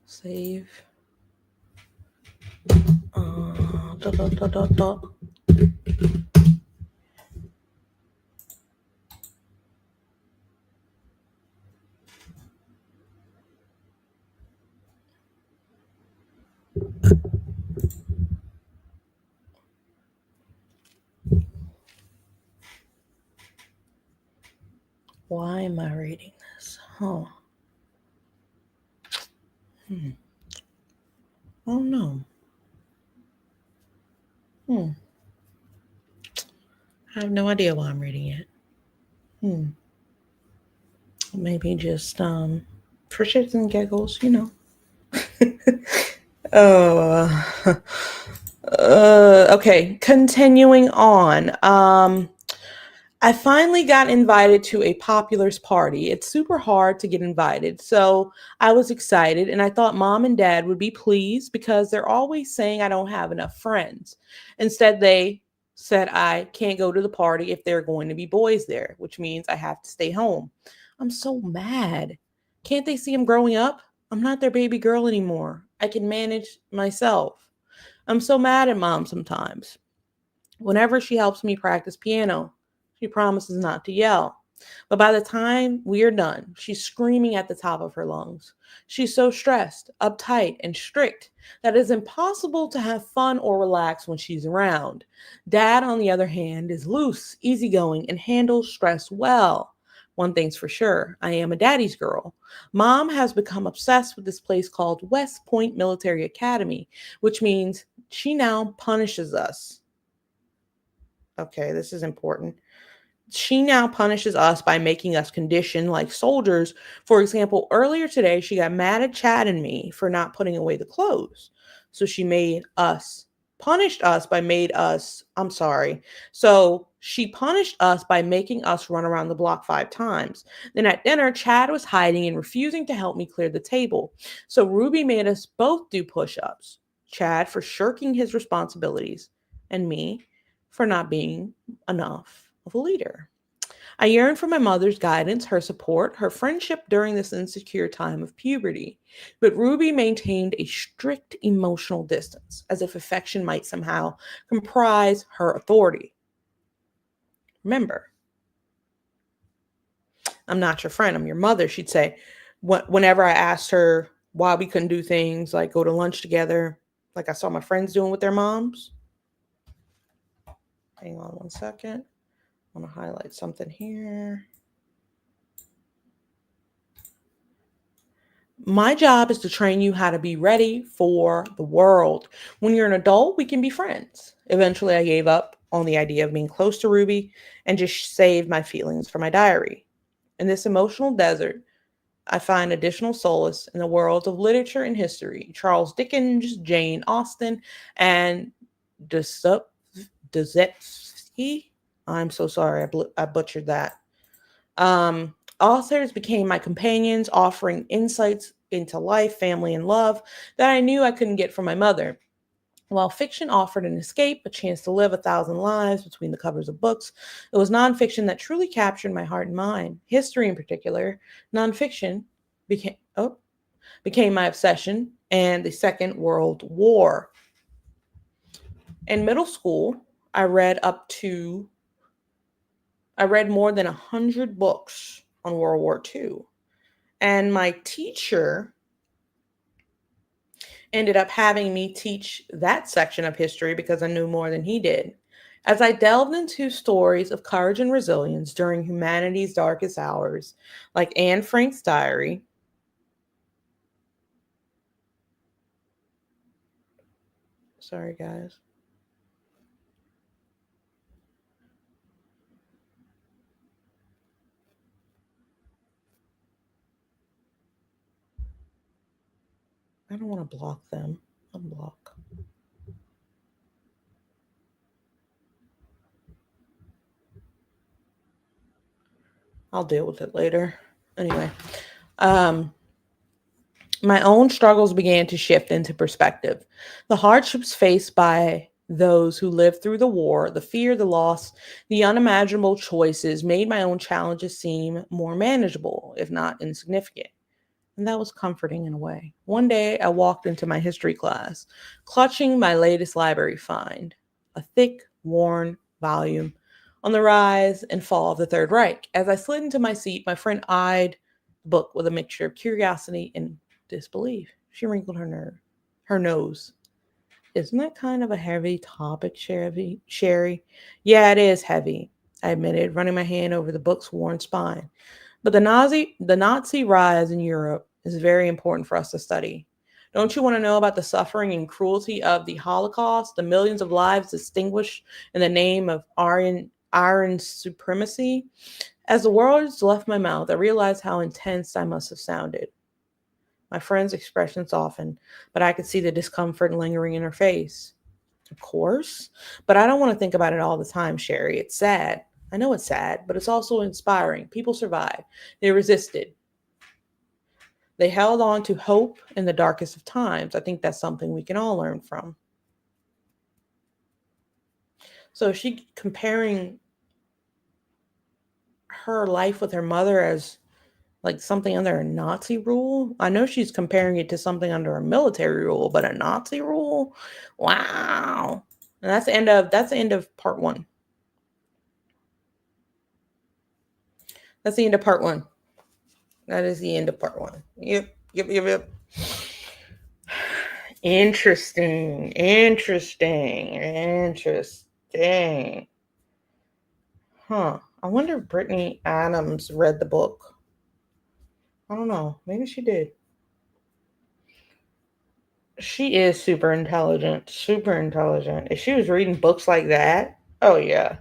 Save. Dot, dot, dot, dot, dot. Why am I reading this? Huh. Oh no. I have no idea why I'm reading it. Maybe just for shits and giggles, you know. Oh, okay. Continuing on. I finally got invited to a popular's party. It's super hard to get invited. So I was excited and I thought mom and dad would be pleased because they're always saying I don't have enough friends. Instead, they said I can't go to the party if there are going to be boys there, which means I have to stay home. I'm so mad. Can't they see I'm growing up? I'm not their baby girl anymore. I can manage myself. I'm so mad at mom sometimes. Whenever she helps me practice piano, she promises not to yell. But by the time we are done, she's screaming at the top of her lungs. She's so stressed, uptight, and strict that it's impossible to have fun or relax when she's around. Dad, on the other hand, is loose, easygoing, and handles stress well. One thing's for sure, I am a daddy's girl. Mom has become obsessed with this place called West Point Military Academy, which means she now punishes us. Okay, this is important. She now punishes us by making us condition like soldiers. For example, earlier today, she got mad at Chad and me for not putting away the clothes. So she made us, punished us by made us, I'm sorry. So she punished us by making us run around the block 5 times. Then at dinner, Chad was hiding and refusing to help me clear the table. So Ruby made us both do push ups. Chad for shirking his responsibilities, and me for not being enough of a leader. I yearned for my mother's guidance, her support, her friendship during this insecure time of puberty. But Ruby maintained a strict emotional distance, as if affection might somehow comprise her authority. Remember, I'm not your friend, I'm your mother, she'd say. Whenever I asked her why we couldn't do things like go to lunch together, like I saw my friends doing with their moms. Hang on one second. I want to highlight something here. My job is to train you how to be ready for the world. When you're an adult, we can be friends. Eventually, I gave up on the idea of being close to Ruby and just saved my feelings for my diary. In this emotional desert, I find additional solace in the worlds of literature and history. Charles Dickens, Jane Austen, and Dostoevsky. I'm so sorry, I butchered that. Authors became my companions, offering insights into life, family, and love that I knew I couldn't get from my mother. While fiction offered an escape, a chance to live 1,000 lives between the covers of books, it was nonfiction that truly captured my heart and mind. History, in particular, nonfiction became my obsession, and the Second World War. In middle school, I read up to I read more than 100 books on World War II. And my teacher ended up having me teach that section of history because I knew more than he did. As I delved into stories of courage and resilience during humanity's darkest hours, like Anne Frank's diary, sorry guys, I don't want to block them. Unblock. I'll deal with it later. Anyway, um, my own struggles began to shift into perspective. The hardships faced by those who lived through the war, the fear, the loss, the unimaginable choices made my own challenges seem more manageable, if not insignificant. And that was comforting in a way. One day I walked into my history class, clutching my latest library find, a thick, worn volume on the rise and fall of the Third Reich. As I slid into my seat, my friend eyed the book with a mixture of curiosity and disbelief. She wrinkled her nose. Isn't that kind of a heavy topic, Sherry? Yeah, it is heavy, I admitted, running my hand over the book's worn spine. But the Nazi rise in Europe is very important for us to study. Don't you want to know about the suffering and cruelty of the Holocaust, the millions of lives extinguished in the name of iron supremacy? As the words left my mouth, I realized how intense I must have sounded. My friend's expression softened, but I could see the discomfort lingering in her face. Of course, but I don't want to think about it all the time, Sherry. It's sad. I know it's sad, but it's also inspiring. People survived. They resisted. They held on to hope in the darkest of times. I think that's something we can all learn from. So is she comparing her life with her mother as like something under a Nazi rule? I know she's comparing it to something under a military rule, but a Nazi rule? Wow. And that's the end of part one. That's the end of part one. That is the end of part one. Yep. Interesting. Huh. I wonder if Brittany Adams read the book. I don't know. Maybe she did. She is super intelligent. Super intelligent. If she was reading books like that, oh yeah.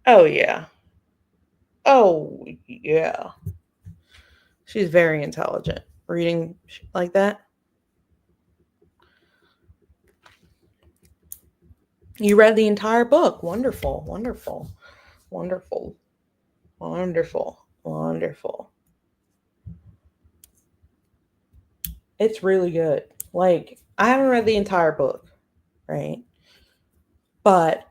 Oh, yeah. Oh, yeah. She's very intelligent. Reading like that. You read the entire book. Wonderful, wonderful, wonderful, wonderful, wonderful. It's really good. Like, I haven't read the entire book, right? But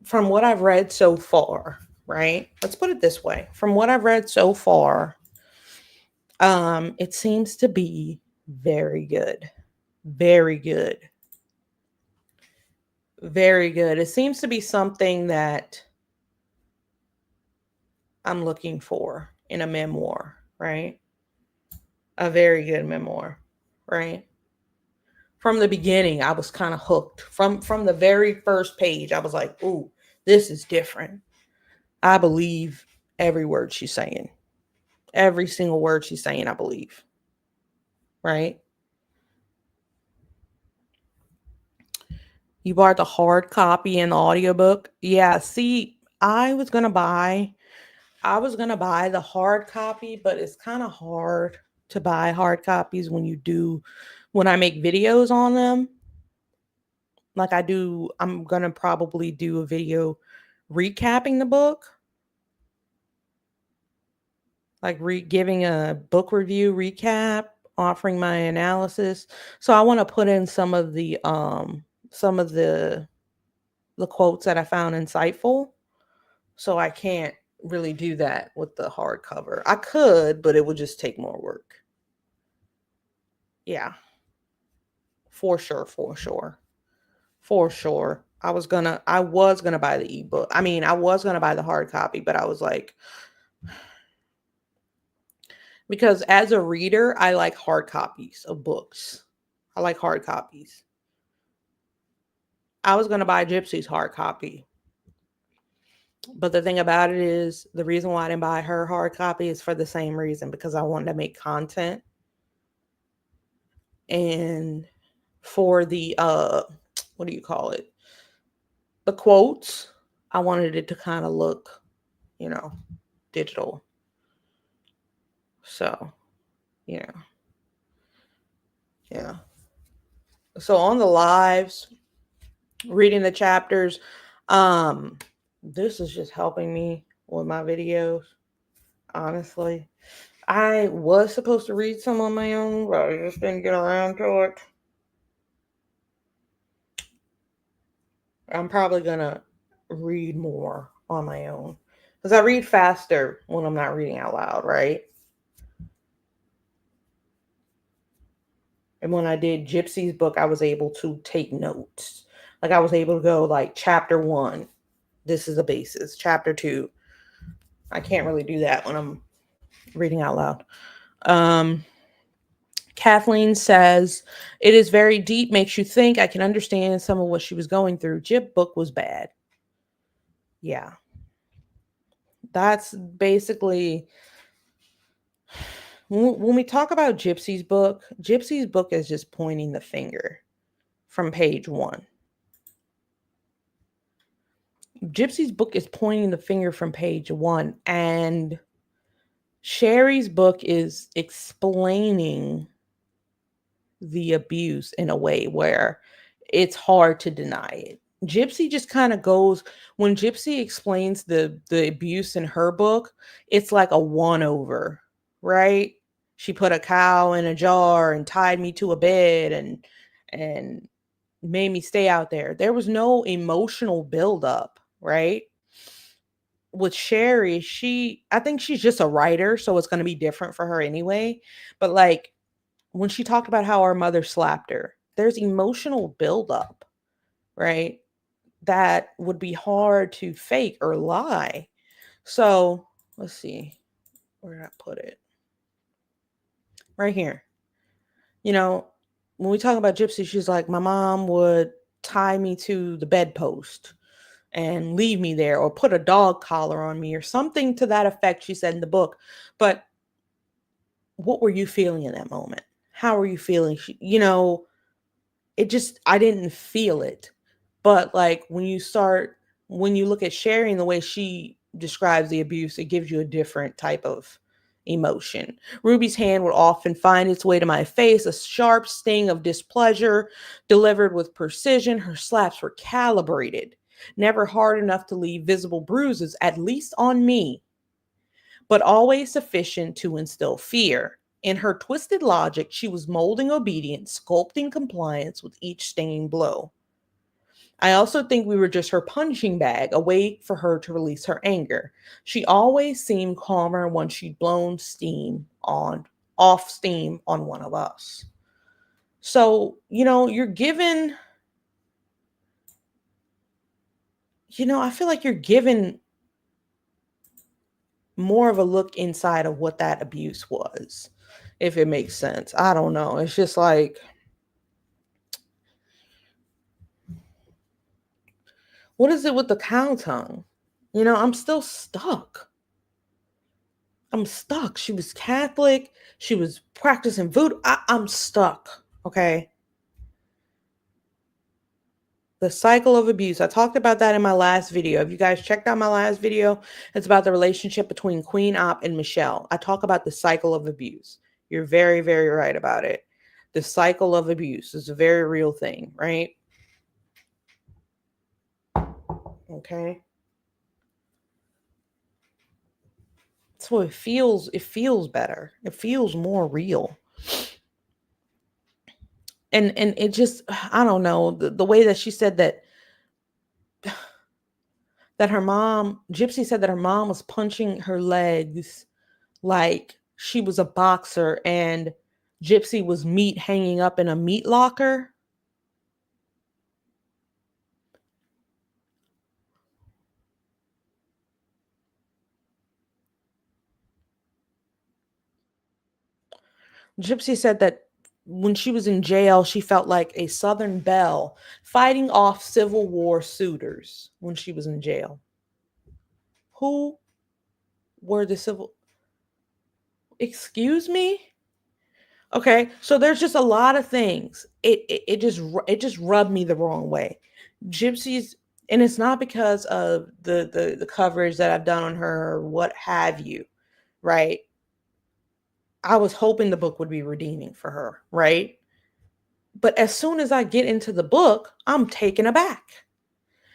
from what I've read so far, right? Let's put it this way. From what I've read so far, it seems to be very good. Very good. Very good. It seems to be something that I'm looking for in a memoir, right? A very good memoir, right? From the beginning, I was kind of hooked. From the very first page, I was like, "Ooh, this is different." I believe every word she's saying. Every single word she's saying, I believe, right? You bought the hard copy and the audiobook? Yeah, see, I was gonna buy the hard copy, but it's kind of hard to buy hard copies when I make videos on them. Like I'm gonna probably do a video recapping the book, like giving a book review recap, offering my analysis. So I want to put in some of the quotes that I found insightful. So I can't really do that with the hardcover. I could, but it would just take more work. Yeah, for sure, for sure. For sure. I was gonna buy the ebook. I mean, I was gonna buy the hard copy, but I was like, because as a reader, I like hard copies of books. I like hard copies. I was gonna buy Gypsy's hard copy. But the thing about it is the reason why I didn't buy her hard copy is for the same reason, because I wanted to make content. And for the what do you call it? The quotes, I wanted it to kind of look, you know, digital. So, yeah. Yeah. So on the lives, reading the chapters, um this is just helping me with my videos, honestly. I was supposed to read some on my own, but I just didn't get around to it. I'm probably gonna read more on my own because I read faster when I'm not reading out loud, right? And when I did Gypsy's book, I was able to take notes. Like I was able to go like chapter one, this is a basis. Chapter two, I can't really do that when I'm reading out loud. Um, Kathleen says, it is very deep, makes you think. I can understand some of what she was going through. Jip book was bad. Yeah. That's basically when we talk about Gypsy's book is just pointing the finger from page one. Gypsy's book is pointing the finger from page one, and Shari's book is explaining the abuse in a way where it's hard to deny it. Gypsy just kind of goes when Gypsy explains the abuse in her book, it's like a one over, right? She put a cow in a jar and tied me to a bed and made me stay out there. There was no emotional buildup, right? With Shari, I think she's just a writer, so it's going to be different for her anyway. But like when she talked about how her mother slapped her, there's emotional buildup, right? That would be hard to fake or lie. So let's see, where did I put it? Right here. You know, when we talk about Gypsy, she's like, my mom would tie me to the bedpost and leave me there or put a dog collar on me or something to that effect, she said in the book. But what were you feeling in that moment? How were you feeling? I didn't feel it. But like when you start when you look at Shari and the way she describes the abuse, it gives you a different type of emotion. Ruby's hand would often find its way to my face, a sharp sting of displeasure delivered with precision. Her slaps were calibrated, never hard enough to leave visible bruises, at least on me, but always sufficient to instill fear. In her twisted logic, she was molding obedience, sculpting compliance with each stinging blow. I also think we were just her punching bag, a way for her to release her anger. She always seemed calmer once she'd blown steam on one of us. So, I feel like you're given more of a look inside of what that abuse was, if it makes sense. I don't know. It's just like, what is it with the cow tongue? I'm still stuck. I'm stuck. She was Catholic. She was practicing voodoo. I'm stuck. Okay. The cycle of abuse. I talked about that in my last video. If you guys checked out my last video, it's about the relationship between Queen Op and Michelle. I talk about the cycle of abuse. You're very, very right about it. The cycle of abuse is a very real thing, right? Okay. So it feels better. It feels more real. And it just, I don't know, the way that she said that Gypsy said that her mom was punching her legs like she was a boxer and Gypsy was meat hanging up in a meat locker. Gypsy said that when she was in jail, she felt like a Southern belle fighting off Civil War suitors when she was in jail. Who were the civil? Excuse me? Okay, so there's just a lot of things. It just rubbed me the wrong way. Gypsy's, and it's not because of the coverage that I've done on her or what have you, right? I was hoping the book would be redeeming for her, right? But as soon as I get into the book, I'm taken aback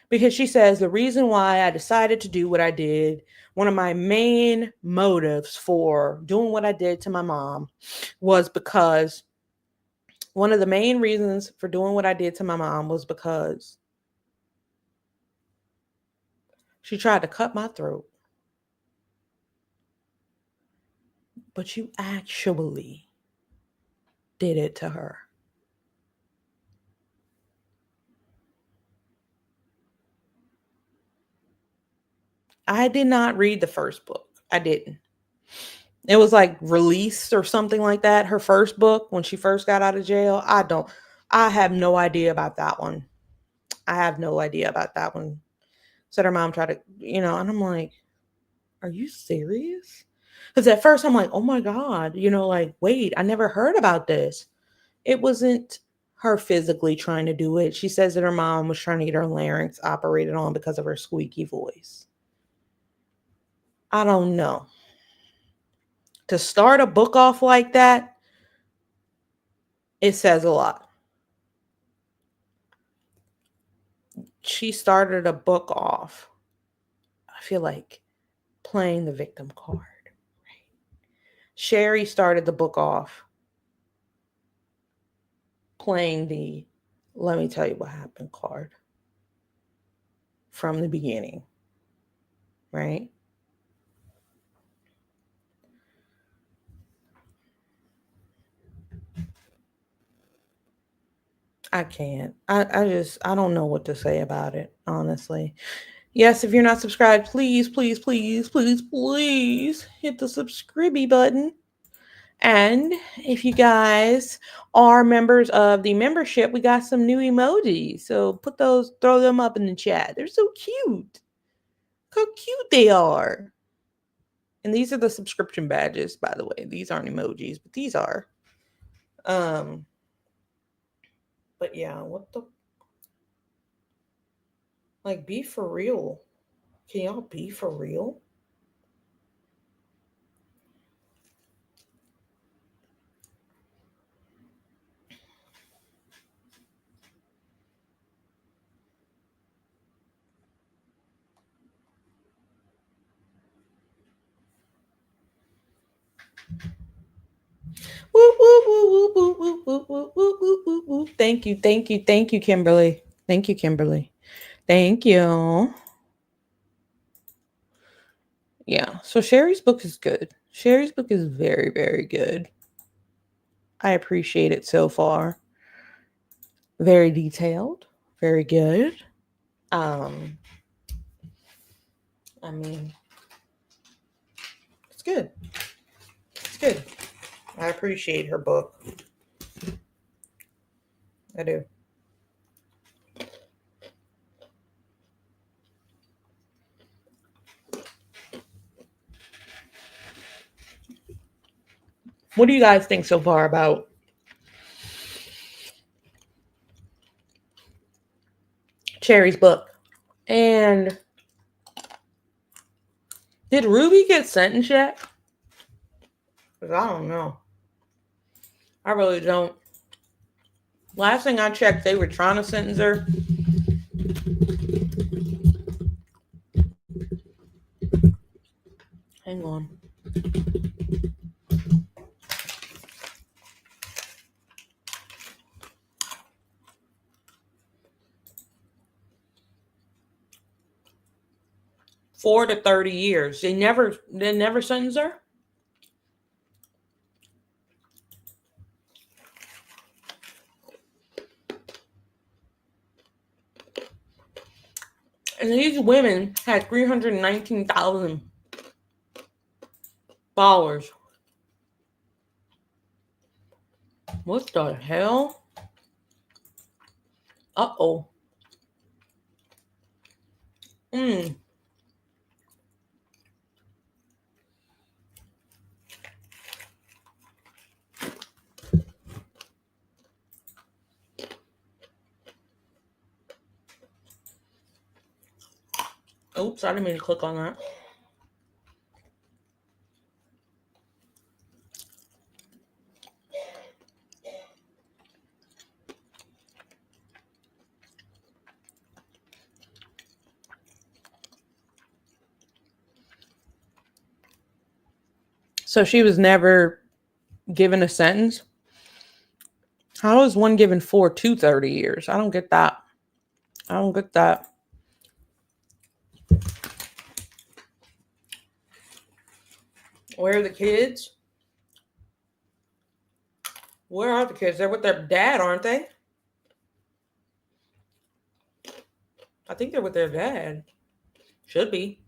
because she says the reason why I decided to do what I did, one of my main motives for doing what I did to my mom was because one of the main reasons for doing what I did to my mom was because she tried to cut my throat. But you actually did it to her. I did not read the first book. I didn't. It was like released or something like that. Her first book when she first got out of jail. I have no idea about that one. I have no idea about that one. Said her mom tried to, and I'm like, are you serious? Because at first I'm like, oh my God, like, wait, I never heard about this. It wasn't her physically trying to do it. She says that her mom was trying to get her larynx operated on because of her squeaky voice. I don't know. To start a book off like that, it says a lot. She started a book off, I feel like, playing the victim card. Right? Shari started the book off playing the let me tell you what happened card from the beginning. Right? I can't. I don't know what to say about it, honestly. Yes, if you're not subscribed, please, please, please, please, please hit the subscribe button. And if you guys are members of the membership, we got some new emojis. So throw them up in the chat. They're so cute. How cute they are. And these are the subscription badges, by the way. These aren't emojis, but these are. But yeah, what the Like, be for real. Can y'all be for real? Woo, woo, woo, woo, woo, woo, woo, woo, woo, woo, woo. Thank you, thank you, thank you, Kimberly. Thank you, Kimberly. Thank you. Yeah, so Shari's book is good. Shari's book is very, very good. I appreciate it so far. Very detailed, very good. Um, I mean, it's good. It's good. I appreciate her book. I do. What do you guys think so far about Cherry's book? And did Ruby get sentenced yet? Because I don't know. I really don't. Last thing I checked, they were trying to sentence her. Hang on. $4 to 30 years. They never sentenced her? And these women had 319,000 followers. What the hell? Uh-oh. Oops, I didn't mean to click on that. So she was never given a sentence? How is one given 4 to 30 years? I don't get that. I don't get that. Where are the kids? Where are the kids? They're with their dad, aren't they? I think they're with their dad. Should be.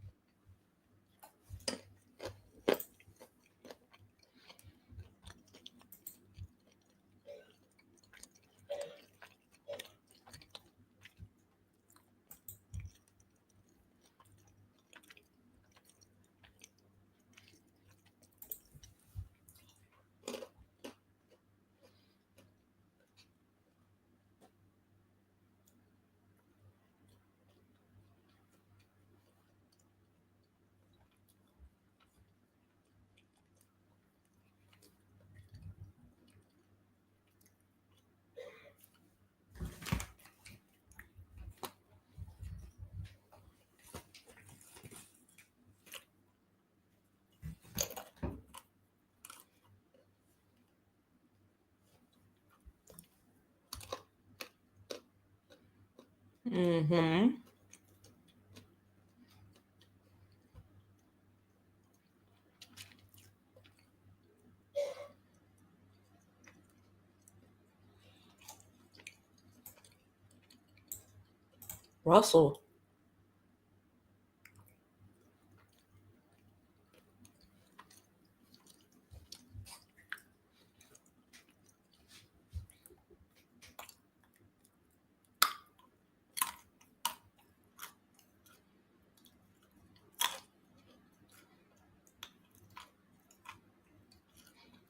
Mm-hmm. Russell.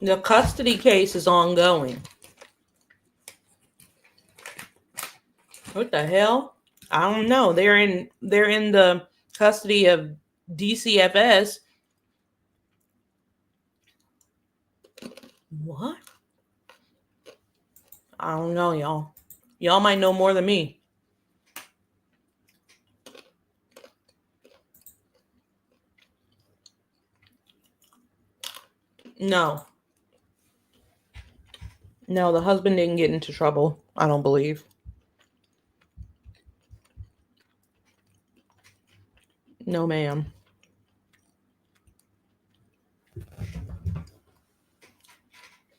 The custody case is ongoing. What the hell? I don't know. They're in the custody of DCFS. What? I don't know, y'all. Y'all might know more than me. No. No, the husband didn't get into trouble. I don't believe. No, ma'am.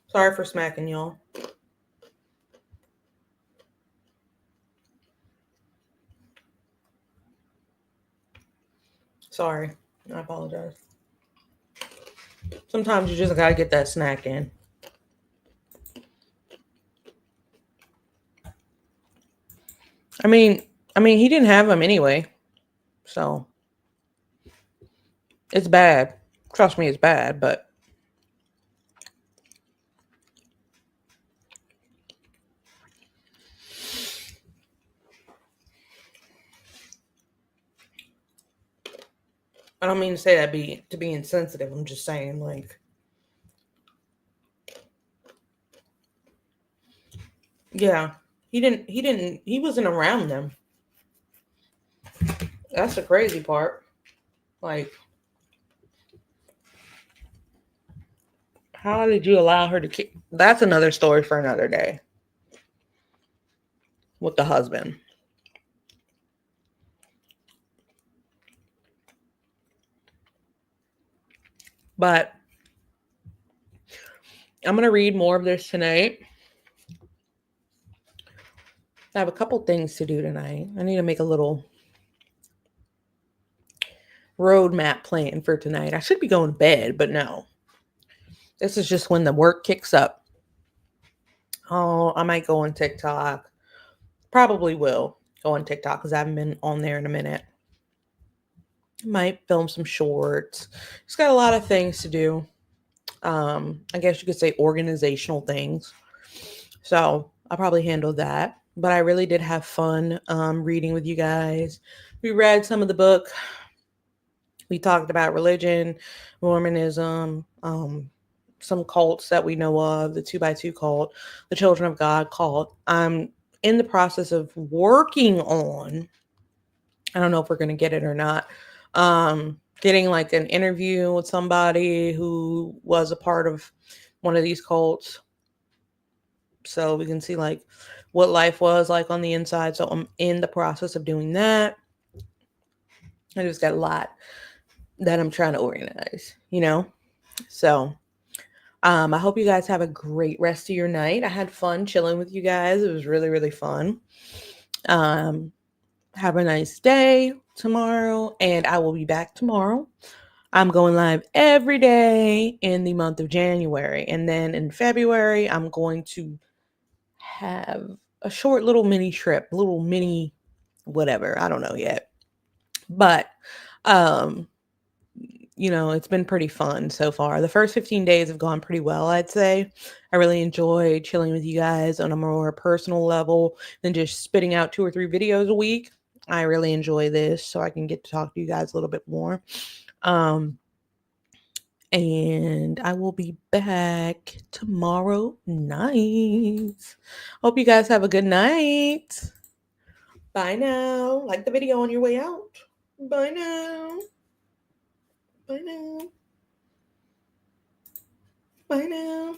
Sorry for smacking y'all. Sorry. I apologize. Sometimes you just gotta get that snack in. I mean, he didn't have them anyway. So it's bad. Trust me, it's bad, but I don't mean to say that to be insensitive. I'm just saying, like, yeah, he wasn't around them. That's the crazy part. Like, how did you allow her to keep? That's another story for another day with the husband. But I'm gonna read more of this tonight. I have a couple things to do tonight. I need to make a little roadmap plan for tonight. I should be going to bed, but no. This is just when the work kicks up. Oh, I might go on TikTok. Probably will go on TikTok because I haven't been on there in a minute. Might film some shorts. Just got a lot of things to do. I guess you could say organizational things. So I'll probably handle that. But I really did have fun reading with you guys. We read some of the book. We talked about religion, Mormonism, some cults that we know of, the 2x2 cult, the Children of God cult. I'm in the process of working on, I don't know if we're going to get it or not, getting like an interview with somebody who was a part of one of these cults. So we can see like what life was like on the inside. So I'm in the process of doing that. I just got a lot that I'm trying to organize, you know? So I hope you guys have a great rest of your night. I had fun chilling with you guys. It was really, really fun. Have a nice day tomorrow, and I will be back tomorrow. I'm going live every day in the month of January. And then in February, I'm going to have a short little mini trip, little mini whatever. I don't know yet. But it's been pretty fun so far. The first 15 days have gone pretty well, I'd say. I really enjoy chilling with you guys on a more personal level than just spitting out 2 or 3 videos a week. I really enjoy this so I can get to talk to you guys a little bit more. And I will be back tomorrow night. Hope you guys have a good night. Bye now. Like the video on your way out. Bye now. Bye now. Bye now.